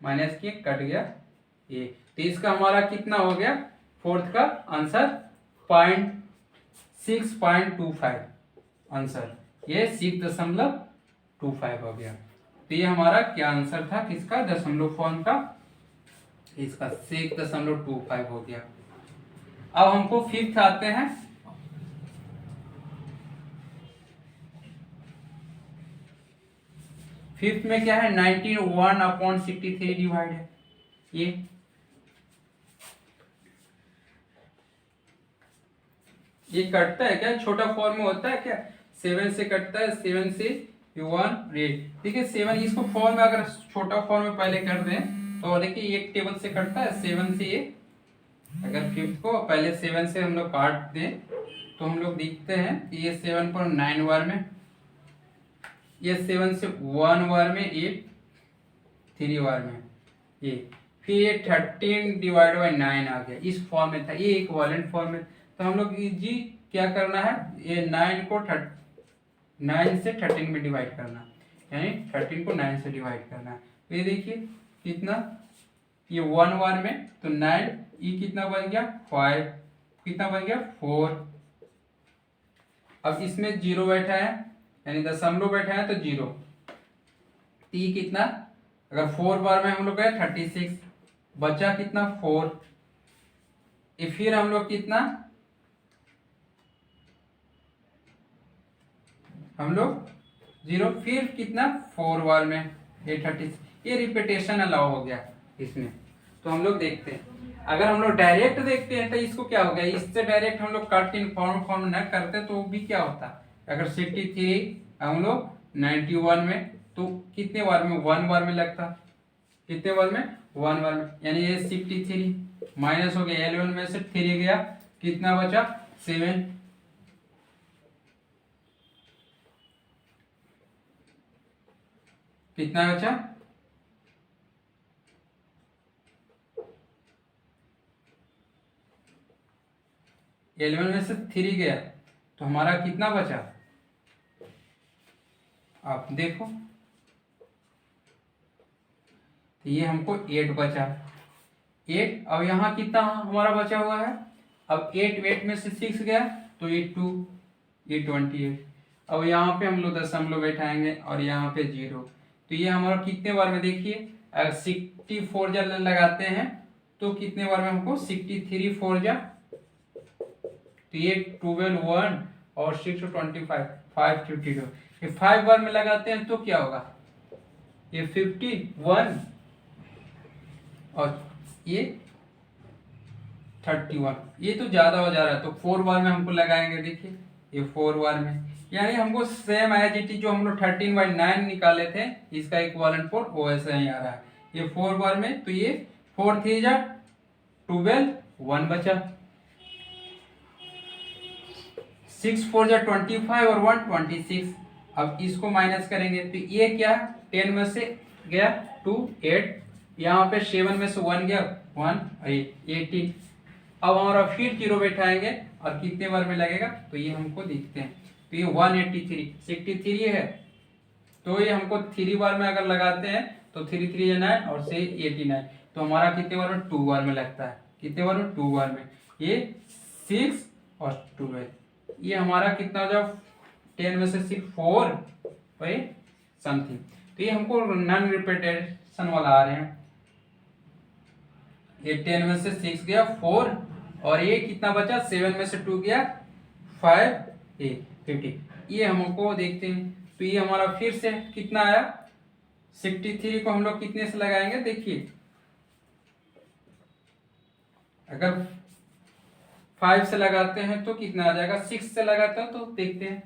माइनस किए कट गया ये, तो इसका हमारा कितना हो गया फोर्थ का आंसर 6.25 आंसर, ये 6.25 हो गया। तो ये हमारा क्या आंसर था किसका दशमलव फॉर्म का, इसका 6.25 हो गया। अब हमको फिफ्थ आते हैं, फिफ्थ में क्या है 91/63 डिवाइड है, ये कटता है क्या छोटा फॉर्म में होता है क्या 7 से कटता है, 7 से 1 रेड, ठीक है 7 इसको फॉर्म में अगर छोटा फॉर्म में पहले कर दें तो देखिए एक टेबल से कटता है 7 से, ये अगर फिफ्थ को पहले 7 से हम लोग काट दें तो हम लोग देखते हैं कि ये 7 पर 9 बार में, ये 7 से 1 बार में, ये 3 बार में, ये फिर ये 13/9 आ गया, इस फॉर्म में था, ये एक वॉलेंट फॉर्म में। तो हम लोग जी क्या करना है ये 9 को 9 से 13 में डिवाइड करना, यानी 13 को 9 से डिवाइड करना। तो ये देखिए कितना ये 1 बार में, तो 9 ये कितना बन गया 5, कितना बन गया 4। अब इसमें 0 बैठा है यानी दशमलव बैठा है तो 0, तो ये कितना अगर 4 बार में हम लोग गए 36 बचा कितना 4, ये फिर हम लोग कितना हम लोग 0, फिर कितना 4 बार में 830, ये रिपीटेशन अलाउ हो गया इसमें। तो हम लोग देखते हैं, अगर हम लोग डायरेक्ट देखते हैं तो इसको क्या हो गया, इससे डायरेक्ट हम लोग कट इन फॉर्म न करते तो भी क्या होता, अगर 63 हम लोग 91 में, तो कितने बार में, 1 बार में लगता, कितने बार में, 1 बार में, यानी ये 63 माइनस हो गया 11 में से 3 गया, कितना बचा 7, कितना बचा 11 में से 3 गया, तो हमारा कितना बचा, आप देखो, तो ये हमको 8 बचा, 8। अब यहाँ कितना हमारा बचा हुआ है, अब 8 में से 6 गया तो ये 2, ये 28। अब यहाँ पे हम लोग दशमलव बैठाएंगे और यहाँ पे 0, तो ये हमारा कितने बार में, देखिए अगर 64 जा लगाते हैं तो कितने बार में हमको, 63 4 जा, तो ये 12 1 और 6 25 5 52, ये 5 बार में लगाते हैं तो क्या होगा, ये 51 और ये 31, ये तो ज्यादा हो जा रहा है, तो 4 बार में हमको लगाएंगे, देखिए ये 4 बार में, यानी हमको सेम एज इट इज जो हम लोग 13/9 निकाले थे इसका इक्विवेलेंट 4 वो ऐसा ही आ रहा है, ये 4 बार में, तो ये 4 3 जा 12, 1 बचा, 6 4 जा 25 और 1 26। अब इसको माइनस करेंगे तो ये क्या, 10 में से गया 2 8, यहाँ पे 7 में से 1 गया 1 और ये 18। अब हमारा फिर 0 बैठाएंगे और कितने बार में लगेगा, तो ये हमको देखते हैं, तो ये 183 63 है, तो ये हमको 3 बार में अगर लगाते हैं तो 3 3 9 और से 89, तो हमारा कितने बार में, 2 बार में लगता है, कितने बार में, 2 बार में, ये 6 और 12, ये हमारा कितना हो जाए, 10 में से 6 4 और समथिंग, तो ये हमको नॉन रिपीटेशन वाला आ रहे हैं, ये 10 में से 6 गया 4 और ये कितना बचा, 7 में से 2 गया 5 ये 50, ये हमको देखते हैं, तो ये हमारा फिर से कितना आया, 63 को हम लोग कितने से लगाएंगे, देखिए अगर 5 से लगाते हैं तो कितना आ जाएगा, 6 से लगाते हैं तो देखते हैं,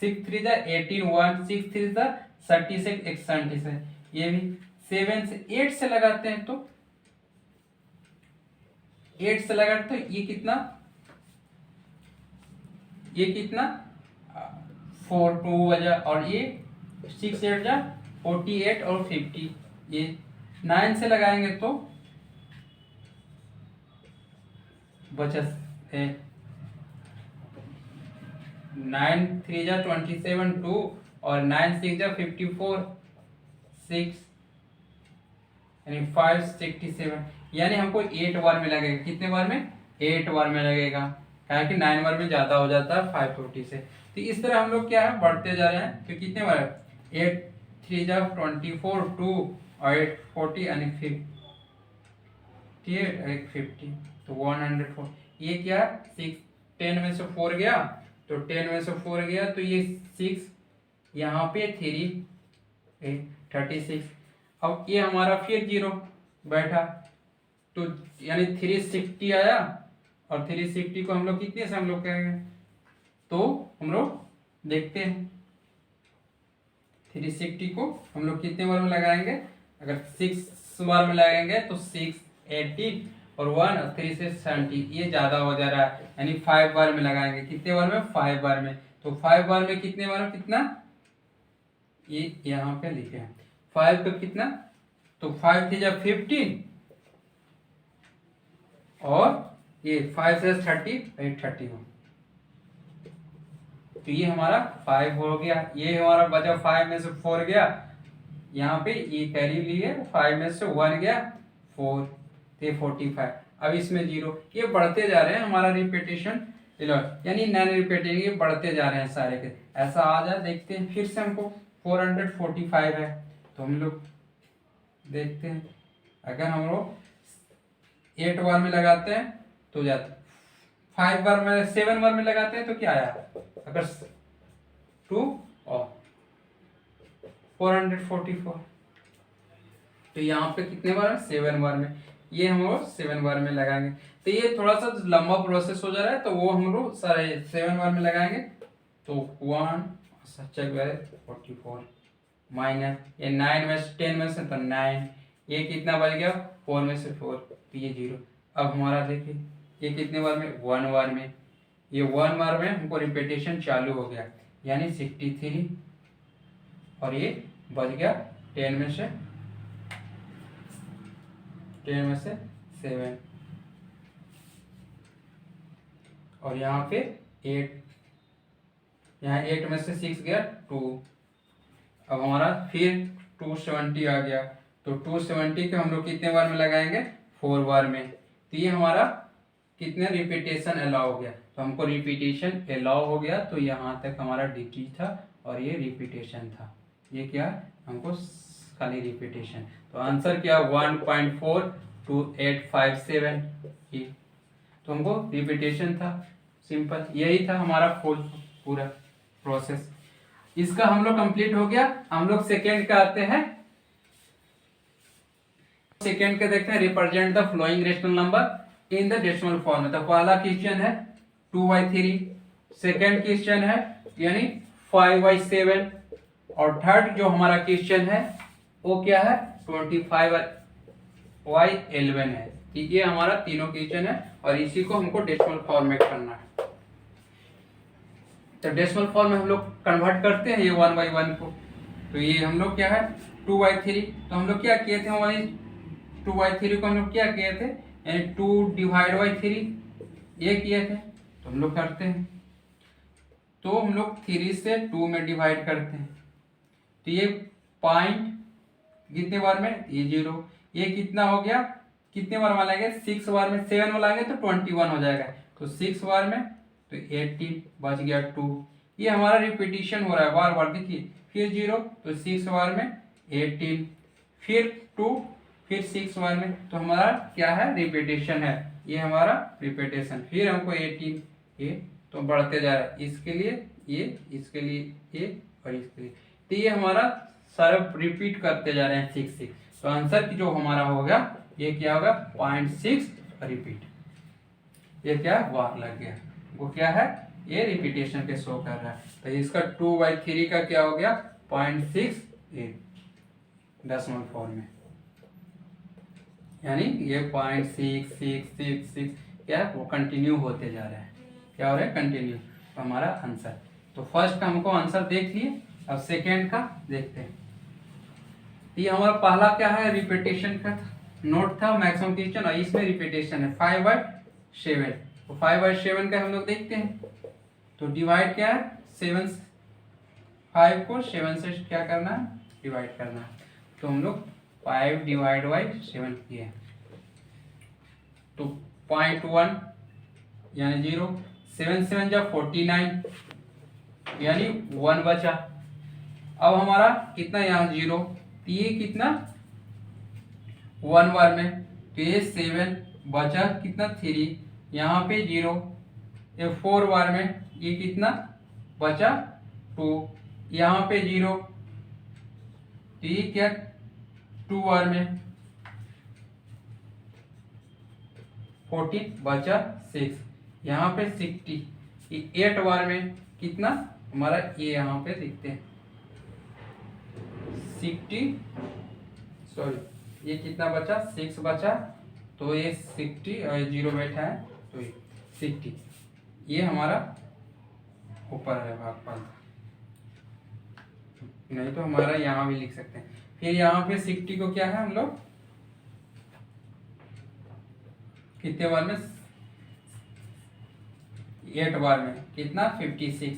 6 3 जा 18 1 6 3 जा 36 176, ये भी 7 से 8 से लगाते हैं तो 8 से लगाते हैं, ये कितना 4 2 बजा, और ये 6 8 जा 48 और 50, ये 9 से लगाएंगे तो बचा 9 3 जा 27 2 और 9 6 जा 54 6, यानी 567, यानी हमको 8 बार में लगेगा, कितने बार में, 8 बार में लगेगा, कि 9 बार में ज्यादा हो जाता है 540 से। तो इस तरह हम लोग क्या है, बढ़ते जा रहे हैं, तो कितने बार, 8 3 जा 24 2 और 8 40 यानी 50, तो 104, ये क्या 6 10 में से 4 गया, तो 10 में से 4 गया तो ये 6, यहाँ पे 3 36, अब ये हमारा फिर 0 बैठा, तो यानी 360 आया, और 360 को हम लोग कितने से हम लोग कहेंगे, तो हम लोग देखते हैं 360 को हम लोग कितने बार में लगाएंगे, अगर 6 बार में लगाएंगे तो 6 80 और 1 और 3 से 70, ये ज्यादा हो जा रहा है, यानी 5 बार में लगाएंगे, कितने बार में, 5 बार में, तो 5 बार में कितने बार में, कितना, ये यहाँ पे लिखे हैं 5 पे कितना, तो 5 थी जब 15 और ये 5 से 30 31, तो ये हमारा 5 हो गया, ये हमारा बचा 5 में से 4 गया, यहाँ पे ये कैरी लिए 5 में से 1 गया 4 थे 45, अब इसमें 0, ये बढ़ते जा रहे हैं, हमारा रिपीटेशन यानी नॉन रिपीटिंग, ये बढ़ते जा रहे हैं सारे के, ऐसा आ जाए, देखते हैं फिर से हमको 445 है, तो हम लोग देखते हैं, अगर हम लोग 8 बार में लगाते हैं तो जाते, 5 बार में 7 बार में लगाते हैं तो क्या आया, अगर 2 444। तो यहाँ पे कितने बार में, 7 बार में, ये हम लोग 7 बार में लगाएंगे। तो ये थोड़ा सा लंबा प्रोसेस हो जा रहा है, तो वो हम लोग सारे 7 बार में लगाएंगे। तो 1 चल गए 44 माइनस ये 9 में से 10 में से तो 9, ये कितना बच गया 4 में से 4, तो ये 0। अब हमारा देखिए ये कितने बार में, 1 बार में, ये 1 बार में हमको रिपीटेशन चालू हो गया यानी 63, और ये बच गया 10 में से 7, और यहाँ पे 8, यहाँ 8 में से 6 गया 2। अब हमारा फिर 270 आ गया, तो 270 के हम लोग कितने बार में लगाएंगे, 4 बार में। तो ये हमारा कितने रिपीटेशन अलाउ हो गया, तो हमको रिपीटेशन अलाउ हो गया, तो यहाँ तक हमारा dt था और ये रिपीटेशन था। ये क्या हमको खाली रिपीटेशन, तो आंसर क्या 1.42857, ये तो हमको रिपीटेशन था। सिंपल यही था हमारा फुल पूरा प्रोसेस। इसका हम लोग कंप्लीट हो गया। हम लोग सेकेंड का आते हैं। सेकेंड का देखते हैं, represent the flowing rational number in the decimal form. तो पहला क्वेश्चन है 2/3, सेकेंड क्वेश्चन है यानी 5/7, और थर्ड जो हमारा क्वेश्चन है वो क्या है 25/11 है। ठीक है, हमारा तीनों क्वेश्चन है और इसी को हमको डेसिमल फॉर्मेट करना है। तो डेसिमल फॉर्म में हम लोग कन्वर्ट करते हैं ये 1/1 को। तो ये हम लोग क्या है 2/3, तो हम लोग क्या किए थे, हमारी 2/3 को हम लोग क्या किए थे यानी 2/3 ये किए थे। तो हम लोग करते हैं, तो हम लोग 3 से 2 में डिवाइड करते हैं। तो ये पॉइंट कितने बार में, ये 0, ये कितना हो गया, कितने बार मिलाएंगे 6 बार में, 7 मिलाएंगे तो 21 हो जाएगा, तो 6 बार में तो 18 बच गया 2। ये हमारा रिपीटिशन हो रहा है बार बार, देखिए फिर 0 तो 6 बार में 18, फिर 2, फिर 6 बार में, तो हमारा क्या है रिपीटेशन है, ये हमारा रिपीटेशन। फिर हमको 18, ये तो बढ़ते जा रहा है, इसके लिए ये, इसके लिए ये और इसके लिए, तो ये हमारा सारा रिपीट करते जा रहे हैं 6। तो आंसर जो हमारा होगा ये क्या होगा 0.6 रिपीट। ये क्या बार लग गया, वो क्या है ये रिपीटेशन के शो कर रहा है। तो इसका 2/3 का क्या हो गया 0.6 डेसिमल फॉर्म में, यानी ये 0.6666 क्या है वो कंटिन्यू होते जा रहा है, क्या हो रहा है कंटिन्यू, तो हमारा आंसर। तो फर्स्ट का हमको आंसर देख लिए, अब सेकेंड का देखते हैं। ये हमारा पहला क्या है रिपीटेशन का नोट था मैक्सिमम क्वेश्चन, और इसमें रिपीटेशन है 5/7। तो 5/7 का हम लोग देखते हैं। तो डिवाइड क्या है 7, 5 को 7 से क्या करना है डिवाइड करना है। तो हम लोग 5/7 किए, तो 0.1 यानी 0, 7 7 जा 49 यानी 1 बचा। अब हमारा कितना यहाँ 0, तो ये कितना 1 बार में, तो ये 7 बचा कितना 3, यहाँ पे 0, ये 4 बार में, ये कितना बचा 2, यहाँ पे 0, तो ये क्या 2 बार में 14 बचा 6, यहाँ पे 60, ये 8 बार में कितना हमारा ये यहाँ पे देखते हैं 60, सॉरी ये कितना बचा 6 बचा, तो ये 60 और 0 बैठा है तो ये 60, ये हमारा ऊपर है भागफल, नहीं तो हमारा यहाँ भी लिख सकते हैं। फिर यहाँ पे 60 को क्या है हम लोग कितने बार में 8 बार में कितना 56,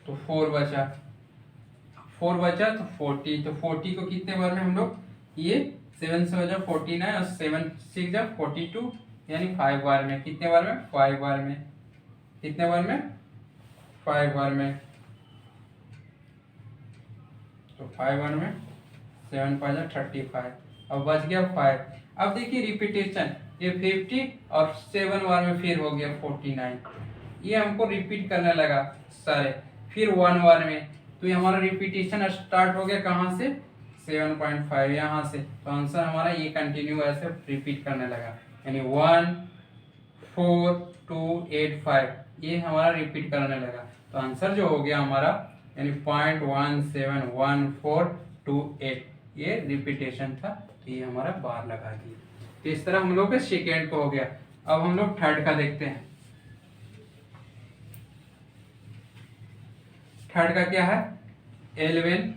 तो 4 बचा, 4 बचा तो 40, तो 40 को कितने बार में हम लोग ये 7 से बचा 49 और 7 6 जा 42 यानी 5 बार में, कितने बार में 5 बार में, कितने बार में 5 बार में, तो 5 बार में 7 5 जा 35, अब बच गया 5। अब देखिए रिपीटेशन ये 50 और 7 बार में फिर हो गया 49, ये हमको रिपीट करने लगा सारे। फिर 1 बार में तो ये हमारा रिपीटेशन स्टार्ट हो गया कहाँ से, 7.5 यहाँ से। तो आंसर हमारा ये कंटिन्यू ऐसे रिपीट करने लगा, यानी 1 4 2 8 5 ये हमारा रिपीट करने लगा। तो आंसर जो हो गया हमारा यानी 0.171428 ये रिपीटेशन था। तो ये हमारा बार लगा दिया। तो इस तरह हम लोग के सेकेंड को हो गया। अब हम लोग थर्ड का देखते हैं। थर्ड का क्या है, 11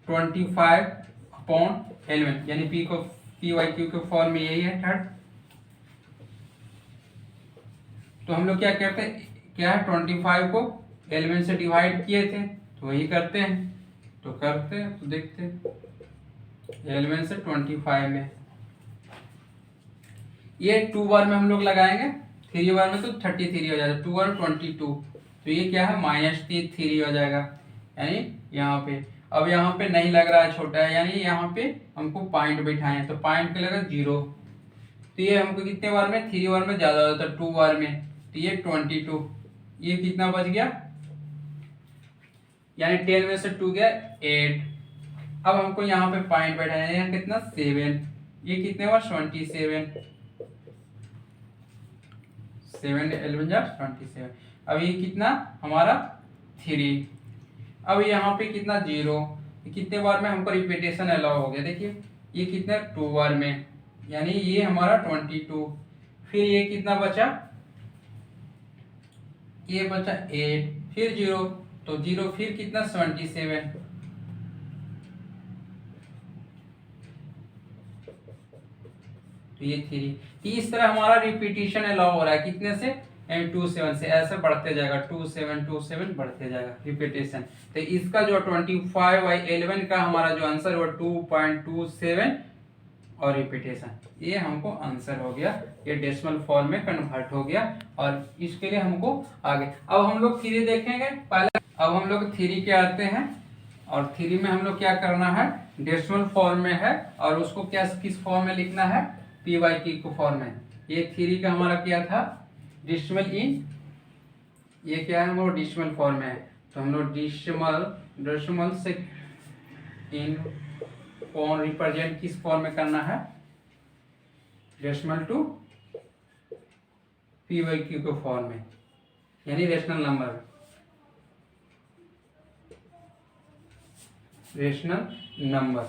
25/11 यानी पी को पी वाई क्यू के फॉर्म में यही है थर्ड। तो हम लोग क्या करते हैं, क्या है 25 को 11 से डिवाइड किए थे तो वही करते हैं। तो करते हैं तो देखते हैं 11 से 25 में ये 2 बार में हम लोग लगाएंगे, 3 बार में तो 33 हो जाएगा, 2 बार 22। तो ये क्या है -3 हो जाएगा, यानी यहाँ पे। अब यहाँ पे नहीं लग रहा है, छोटा है, यानी यहाँ पे हमको पॉइंट बैठाए हैं तो पॉइंट पे लगा 0। तो ये हमको कितने बार में, 3 बार में ज्यादा होता है, 2 बार में। तो ये 22, ये कितना बच गया, यानी 10 में से 2 गया 8। अब हमको यहाँ पे पॉइंट बैठाना है, यहाँ कितना 7। ये कितने बार 27, 7 11 जा 27। अब ये कितना हमारा 3। अब यहाँ पे कितना 0, कितने बार में हमको रिपीटेशन अलाउ हो गया, देखिए ये कितना 2 बार में, यानी ये हमारा 22। फिर ये कितना बचा, ये बचा 8, फिर 0, तो 0 फिर कितना 77। तो ये 3। इस तरह हमारा रिपीटेशन अलाउ हो रहा है कितने से, 27 से, ऐसे बढ़ते जाएगा 27 बढ़ते जाएगा रिपीटेशन। तो इसका जो 25/11 का हमारा जो आंसर हुआ 2.27 और रिपीटेशन, ये हमको आंसर हो गया। ये डेसिमल फॉर्म में कन्वर्ट हो गया। और इसके लिए हमको आगे अब हम लोग 3 देखेंगे पहले। अब हम लोग 3 के आते हैं और 3 में हम लोग क्या करना है, डेसिमल फॉर्म में है और उसको क्या किस फॉर्म में लिखना है, पी वाई क्यू को फॉर्म में। ये 3 का हमारा क्या था, डेसिमल इन, ये क्या है हमारा डेसिमल फॉर्म में है। तो हम लोग डेसिमल से इन फॉर्म रिप्रेजेंट किस फॉर्म में करना है, decimal to p by q के फॉर्म में, यानी रेशनल नंबर, रेशनल नंबर,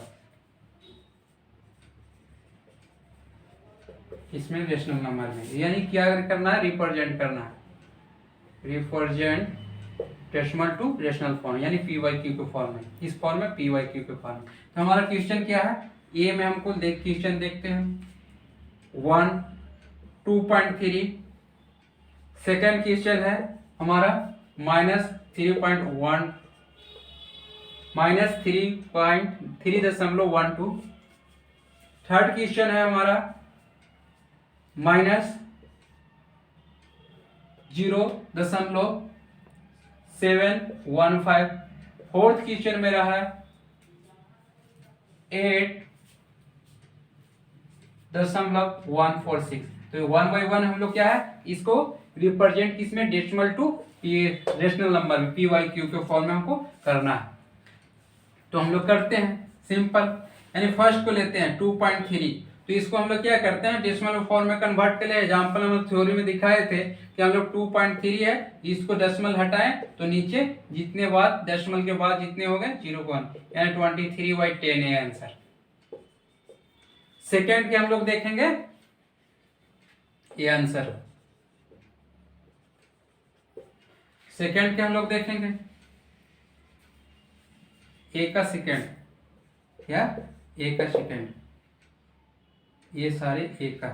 इसमें रेशनल नंबर में, यानी क्या करना है, रिप्रेजेंट करना है, represent decimal to rational form, यानी पी वाई क्यू के फॉर्म में, इस फॉर्म में पी वाई क्यू के फॉर्म में। तो हमारा क्वेश्चन क्या है, ए में हमको क्वेश्चन देखते हैं 2.3। सेकेंड क्वेश्चन है हमारा -3.1 -3.3.12। थर्ड क्वेश्चन है हमारा -0.715। फोर्थ क्वेश्चन मेरा है 8.146। तो 1 by 1 हम लोग क्या है, इसको रिप्रेजेंट किसमें, डेसिमल टू रेशनल नंबर में, पी वाई क्यू के फॉर्म में हमको करना है। तो हम लोग करते हैं सिंपल, यानी फर्स्ट को लेते हैं 2.3। तो इसको हम लोग क्या करते हैं, डेसिमल फॉर्म में कन्वर्ट के लिए एग्जांपल हम लोग थ्योरी में दिखाए थे कि हम लोग 2.3 है, इसको डेसिमल हटाएं तो नीचे जितने बाद डेसिमल के बाद जितने हो गए 0.1, यानी 23/10 है आंसर। सेकेंड के हम लोग देखेंगे ये आंसर, सेकेंड के हम लोग देखेंगे ए का सेकेंड, क्या ए का सेकेंड, ये सारे ए का।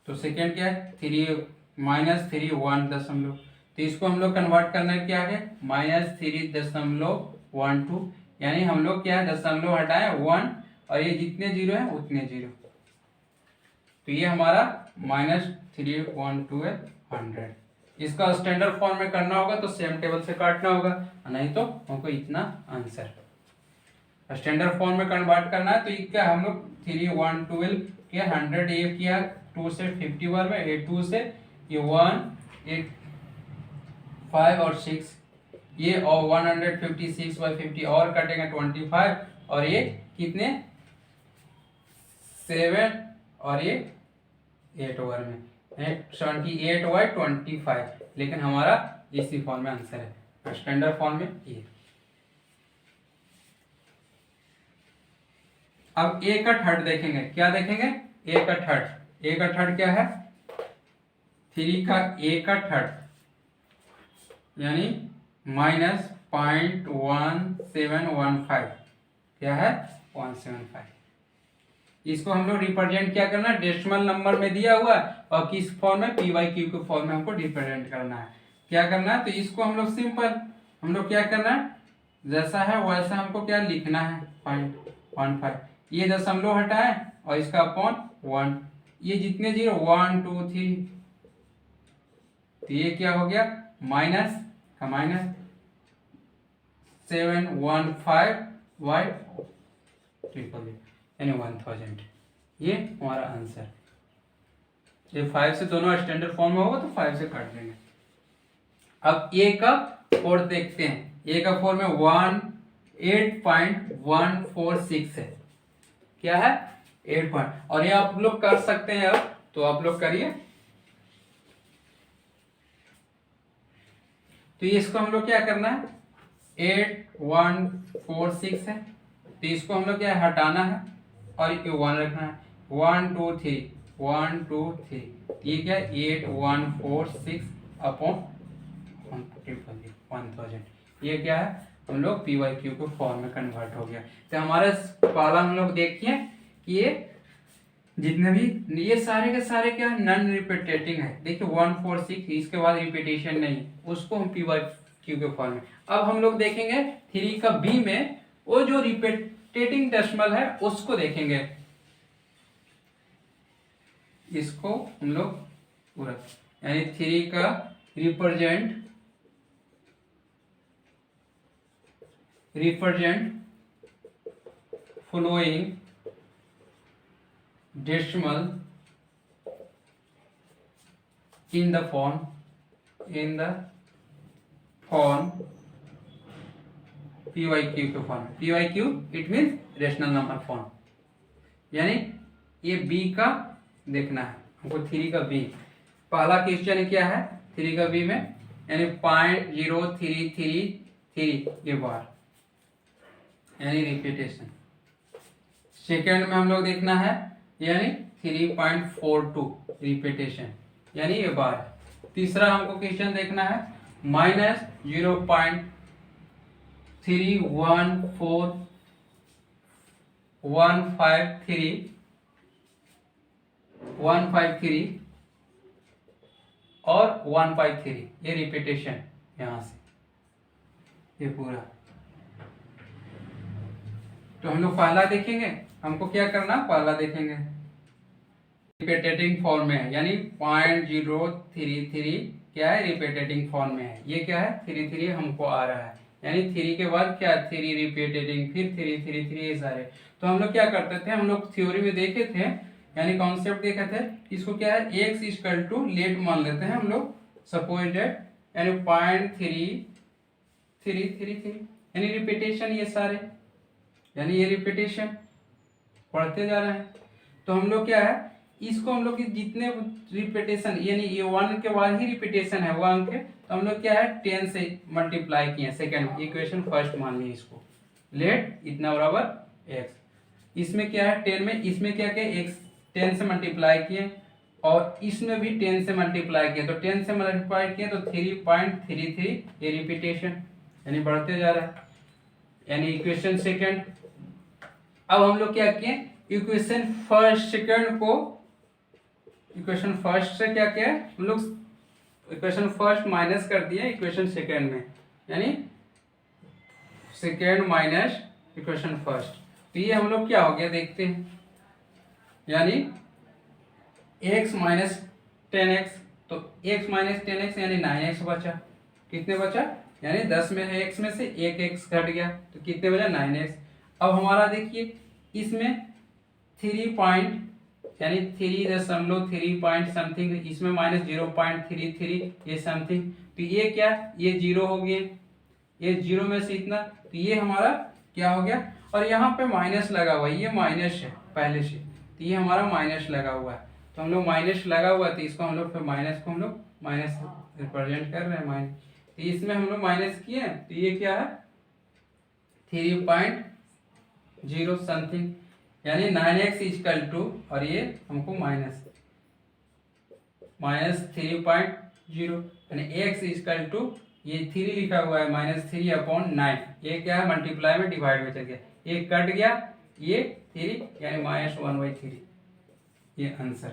तो सेकेंड क्या है, 3 तो इसको हम लोग कन्वर्ट करना है, क्या है -3.12, यानी हम लोग क्या है दशमलव हटाए 1 और ये जितने जीरो है उतने जीरो। तो ये हमारा -312 इसका स्टैंडर्ड फॉर्म में करना होगा तो सेम टेबल से काटना होगा, नहीं तो हमको इतना आंसर। स्टैंडर्ड फॉर्म में कन्वर्ट करना है तो ये क्या हम लोग 3 1 12 किया 100 ए किया 2 से 50 बार में, 2 से ये 1 8 5 और 6, ये और 156/50 और कटेंगे 25, और ये कितने 7 और ये 8 ओवर में 78/25, लेकिन हमारा इसी फॉर्म में आंसर है, स्टैंडर्ड फॉर्म में ये। अब ए का थर्ड देखेंगे, क्या देखेंगे, ए का थर्ड। ए का थर्ड क्या है, 3 का ए का थर्ड यानी -0.1715, क्या है 175। इसको हम लोग रिप्रेजेंट क्या करना है, डेसिमल नंबर में दिया हुआ है और किस फॉर्म में, PYQ के फॉर्म में हमको रिप्रेजेंट करना है। क्या करना है, तो इसको हम लोग सिंपल, हम लोग क्या करना है, जैसा है वैसा हमको क्या लिखना है, 0.15, ये दशमलव हटाए और इसका अपॉन 1, ये जितने जीरो 1 2 3, तो ये क्या हो गया माइनस का माइनस 715/1000 यानी 1000, ये हमारा आंसर। ये 5 से दोनों स्टैंडर्ड फॉर्म में होगा तो 5 से काट देंगे। अब ए का फोर्थ देखते हैं, ए का फोर में 8.146 है, क्या है 8 पॉइंट, और ये आप लोग कर सकते हैं, अब तो आप लोग करिए। तो इसको हम लोग क्या करना है, 8146 है, तो इसको हम लोग क्या हटाना है और ये 1 रखना है, 1 2 3 1 2 3, ये क्या 8146 अपॉन 1000, ये क्या है हम लोग PYQ को फॉर्म में कन्वर्ट हो गया। तो हमारे कॉलम हम लोग देखिए कि ये जितने भी ये सारे के सारे क्या नॉन रिपीटेटिंग है, देखिए 146, इसके बाद रिपीटेशन नहीं, उसको हम PYQ के फॉर्म में। अब हम लोग देखेंगे 3 का बी में वो जो रिपीटेटिंग डेसिमल है उसको देखेंगे, इसको हम लोग पूरा यानी 3 का represent following decimal in the form PYQ के form. PYQ it means rational number form, यानी ये बी का देखना है हमको, 3 का बी। पहला क्वेश्चन क्या है 3 का बी में, यानी 0.0333 ये बार यानी रिपीटेशन। सेकेंड में हम लोग देखना है यानी 3.42 रिपीटेशन यानी ये बार। तीसरा हमको क्वेश्चन देखना है -0.3153 और 1/3 ये रिपीटेशन यहां से ये पूरा। तो हम लोग पहला देखेंगे, हमको क्या करना पहला देखेंगे रिपीटेटिंग फॉर्म में है, यानी 0.033 क्या है रिपीटेटिंग फॉर्म में है, ये क्या है 33 हमको आ रहा है, यानी 3 के बाद क्या 3 रिपीटेटिंग, फिर 3 3 3 ये सारे। तो हम लोग क्या करते थे, हम लोग थ्योरी में देखे थे यानी कॉन्सेप्ट देखे थे, इसको क्या है x इक्वल टू लेट मान लेते हैं हम लोग, सपोज दैट यानी 0.3333 यानी रिपीटेशन ये सारे, यानी ये रिपीटेशन पढ़ते जा रहे हैं। तो हम लोग क्या है इसको हम लोग की जितने रिपीटेशन यानी ये 1 के बाद ही रिपीटेशन है 1 के, तो हम लोग क्या है 10 से मल्टीप्लाई किए, सेकेंड इक्वेशन फर्स्ट मान लिए इसको, लेट इतना बराबर x, इसमें क्या है 10 में, इसमें क्या क्या x 10 से मल्टीप्लाई किए और इसमें भी 10 से मल्टीप्लाई किए, तो 10 से मल्टीप्लाई किए तो 3.33 ये रिपीटेशन यानी बढ़ते जा रहा है, यानी इक्वेशन सेकंड। अब हम लोग क्या किए इक्वेशन फर्स्ट सेकंड को, इक्वेशन फर्स्ट से क्या किया हम लोग इक्वेशन फर्स्ट माइनस कर दिया इक्वेशन सेकंड में, यानी सेकंड माइनस इक्वेशन फर्स्ट, तो ये हम लोग क्या हो गया देखते हैं, यानी x माइनस 10x, तो x माइनस 10x यानी 9x बचा, कितने बचा यानी 10 में है x में से एक x घट गया तो कितने बचा 9x। अब हमारा देखिए इसमें यानी 3.3 पॉइंट समथिंग, इसमें माइनस 0.33 ये समथिंग, तो ये क्या, ये जीरो हो गए, ये जीरो में से इतना, तो ये हमारा क्या हो गया। और यहाँ पे माइनस लगा हुआ है, ये माइनस है पहले से, तो ये हमारा माइनस लगा हुआ है, तो हम लोग माइनस लगा हुआ है तो इसको हम लोग फिर माइनस को हम लोग माइनस रिप्रेजेंट कर रहे हैं माइनस, तो इसमें हम लोग माइनस किए, तो ये क्या है 3.0 समथिंग, यानी 9x इक्वल टू, और ये हमको माइनस 3.0, यानी x इक्वल टू, ये 3 लिखा हुआ है -3/9, ये क्या है मल्टीप्लाई में डिवाइड में चल गया, ये कट गया, ये 3 यानी -1/3, ये आंसर।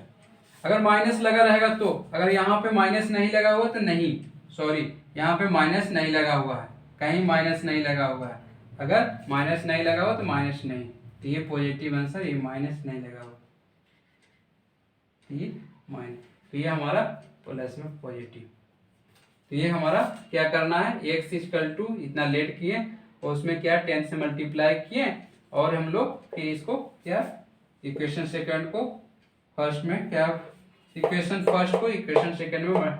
अगर माइनस लगा रहेगा तो, अगर यहाँ पे माइनस नहीं लगा हुआ तो नहीं, सॉरी यहाँ पे माइनस नहीं लगा हुआ है, कहीं माइनस नहीं लगा हुआ है, अगर माइनस नहीं लगा हुआ तो माइनस नहीं, तो ये पॉजिटिव आंसर, ये माइनस नहीं लगा हुआ, ये माइनस, तो ये हमारा प्लस में पॉजिटिव। तो ये हमारा क्या करना है, x इक्वल टू इतना लेट किए और उसमें क्या 10 से मल्टीप्लाई किए, और हम लोग फिर इसको क्या इक्वेशन सेकंड को फर्स्ट में, क्या इक्वेशन फर्स्ट को इक्वेशन सेकंड में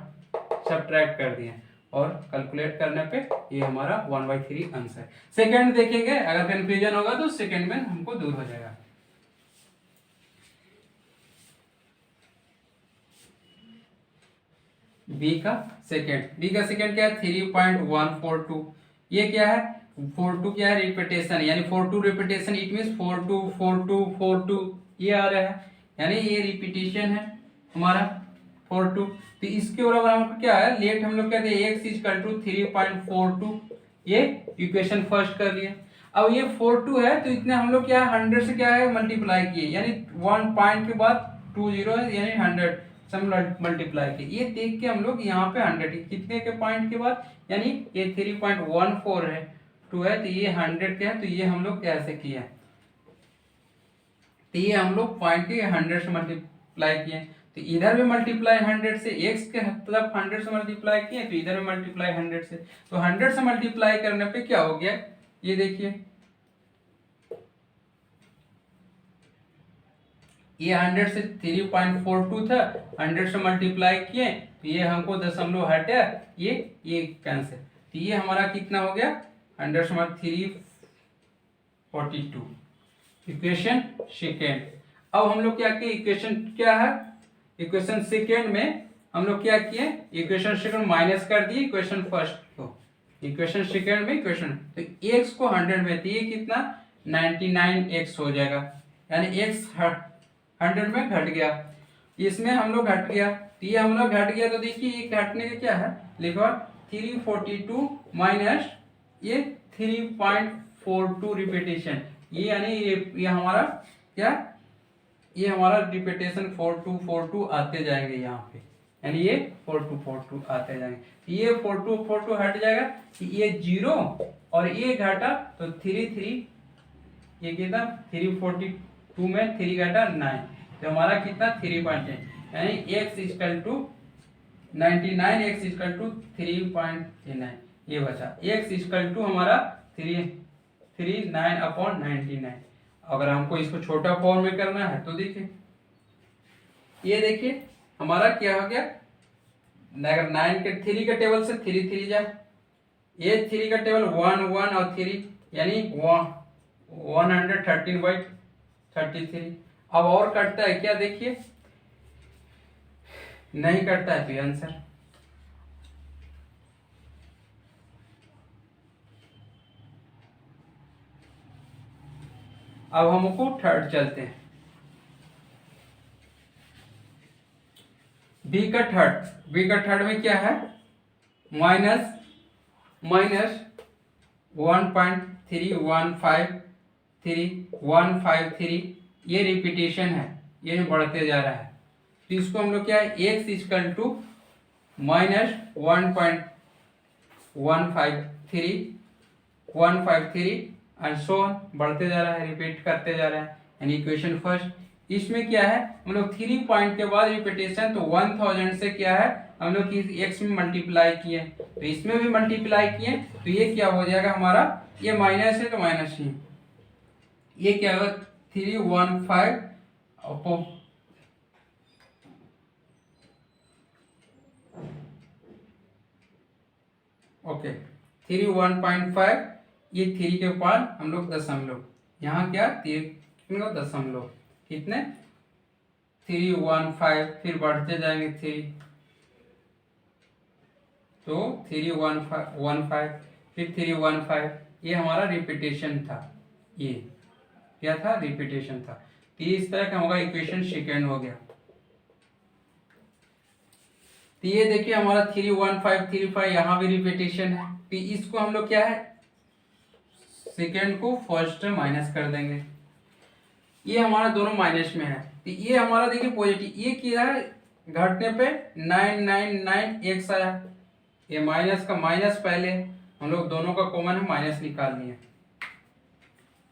सब्ट्रैक्ट कर दिए, और कैलकुलेट करने पे ये हमारा 1/3 आंसर। सेकंड देखेंगे, अगर कंफ्यूजन होगा तो सेकंड में हमको दूर हो जाएगा। बी का सेकंड क्या है 3.142, ये क्या है 42 क्या है रिपीटेशन, यानी 42 रिपीटेशन, इट मींस 42 42 42 ये आ रहा है, यानी ये रिपीटेशन है हमारा 42। तो इसके बराबर हमको क्या है लेट, हम लोग कहते हैं x इक्वल टू 3.42, ये इक्वेशन फर्स्ट कर लिए। अब ये 42 है तो इतने हम लोग क्या है 100 से क्या है मल्टीप्लाई किए, यानी 1 पॉइंट के बाद 2 जीरो है, यानी 100 से मल्टीप्लाई किए। ये देख के हम लोग यहाँ पे 100 कितने के पॉइंट के बाद, यानी ये 3.14 है 2 है, तो ये 100 क्या है, तो ये हम लोग कैसे किया, तो ये हम लोग पॉइंट के 100 से मल्टीप्लाई किए, तो इधर भी मल्टीप्लाई 100 से, x के तरफ 100 से मल्टीप्लाई किए तो इधर भी मल्टीप्लाई 100 से, तो 100 से मल्टीप्लाई करने पे क्या हो गया, ये देखिए ये 100 से 3.42 था, 100 से मल्टीप्लाई किए तो ये हमको दशमलव हटा, ये कैंसिल, तो ये हमारा कितना हो गया 100 से 342 इक्वेशन सेकेंड। अब हम लोग क्या किए, इक्वेशन क्या है, इक्वेशन सेकेंड में हम लोग क्या किए, इक्वेशन सेकेंड माइनस कर दिए इक्वेशन फर्स्ट को, इक्वेशन सेकेंड में इक्वेशन, तो x को 100 में, तो ये कितना 99x हो जाएगा, यानी x 100 में घट गया, इसमें हम लोग घट गया, तो ये हम लोग घट गया, तो देखिए ये घटने का क्या है लिखो 342 माइनस ये 3.42 रिपीटेशन, ये यानी ये हमारा क्या, ये हमारा रिपीटेशन 4242 आते जाएंगे यहाँ पे, यानी ये 4242 आते जाएंगे, ये 4242 हट जाएगा, ये 0 और ये घटा तो 33, ये कितना 342 में 3 घटा 9, तो हमारा कितना 3.10, यानी x equal to 99, x equal to 3.9, ये बचा x इक्वल टू हमारा 39/99। अगर हमको इसको छोटा फॉर्म में करना है तो देखिए, ये देखिए हमारा क्या हो गया, अगर 9 के 3 के टेबल से 3 3 जाए, ये 3 का टेबल 1 1 और 3, यानी 113/33। अब और कटता है क्या, देखिए नहीं कटता है, तो ये आंसर। अब हमको थर्ड चलते हैं, बी का थर्ड में क्या है माइनस 1.3153 ये रिपीटेशन है, ये बढ़ते जा रहा है, तो इसको हम लोग क्या है x equal to -1.153 and so on, बढ़ते जा रहा है, रिपीट करते जा रहा है, यानी इक्वेशन फर्स्ट। इसमें क्या है हम लोग 3 पॉइंट के बाद रिपीटेशन, तो 1000 से क्या है हम लोग x में मल्टीप्लाई किए, तो इसमें भी मल्टीप्लाई किए, तो ये क्या हो जाएगा हमारा, ये माइनस है तो माइनस ही, ये क्या होगा 315 ओके 3 1.5, ये 3 के बाद हम लोग दशमलव, यहाँ क्या 3 का दशमलव, कितने 315, फिर बढ़ते जाएंगे 3, तो 315, फिर 315, ये हमारा रिपीटेशन था, ये क्या था रिपीटेशन था। तो इस तरह का होगा इक्वेशन सेकेंड हो गया। तो ये देखिए हमारा 31535 यहाँ भी रिपीटेशन है, तो इसको हम लोग क्या है सेकेंड को फर्स्ट में माइनस कर देंगे, ये हमारा दोनों माइनस में है। तो ये हमारा देखिए पॉजिटिव, ये क्या है घटने पे 999 आया, ये माइनस का माइनस पहले हम लोग दोनों का कॉमन है, माइनस निकालनी है,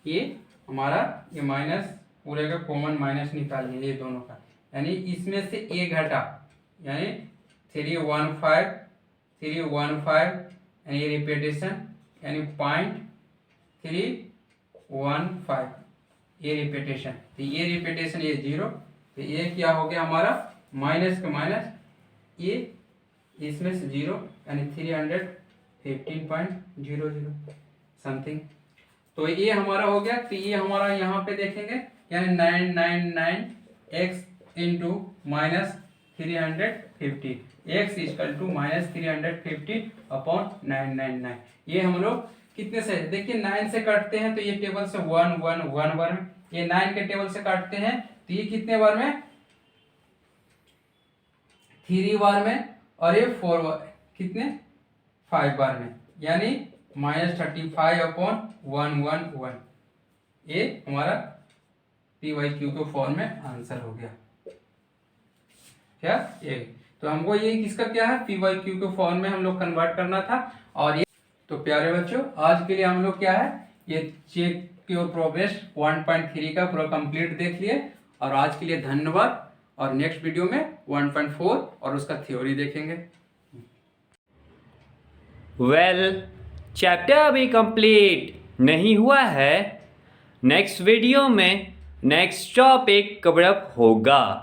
ये हमारा ये माइनस पूरे का कॉमन माइनस निकालनी है ये दोनों का, यानी इसमें से ए घटा, यानी 315 यानी ये रिपीटेशन यानी 0.315 ये रिपीटेशन, तो ये रिपीटेशन ये 0, तो ये क्या हो गया हमारा माइनस का माइनस, ये इसमें से 0 यानी 315.00 समथिंग, तो ये हमारा हो गया। तो ये हमारा यहाँ पे देखेंगे यानी 999x into minus 350, x equal to minus 350 upon 999, ये हम लोग कितने से देखिए 9 से काटते हैं तो ये टेबल से 1 1 1 बार में, ये 9 के टेबल से काटते हैं तो ये कितने बार में 3 बार में, और ये 4 बार कितने 5 बार में, यानी -35 अपॉन 111, ये हमारा p/q के फॉर्म में आंसर हो गया क्या ये। तो हमको ये किसका क्या है p/q के फॉर्म में हम लोग कन्वर्ट करना था। और ये तो प्यारे बच्चों आज के लिए हम लोग क्या है ये चेक योर प्रोग्रेस 1.3 का पूरा कंप्लीट देख लिए, और आज के लिए धन्यवाद, और नेक्स्ट वीडियो में 1.4 और उसका थ्योरी देखेंगे। वेल चैप्टर अभी कंप्लीट नहीं हुआ है, नेक्स्ट वीडियो में नेक्स्ट टॉपिक कवर अप होगा।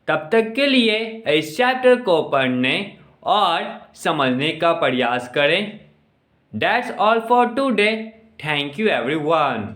तब तक के लिए इस चैप्टर को पढ़ने और समझने का प्रयास करें। That's all for today. Thank you everyone.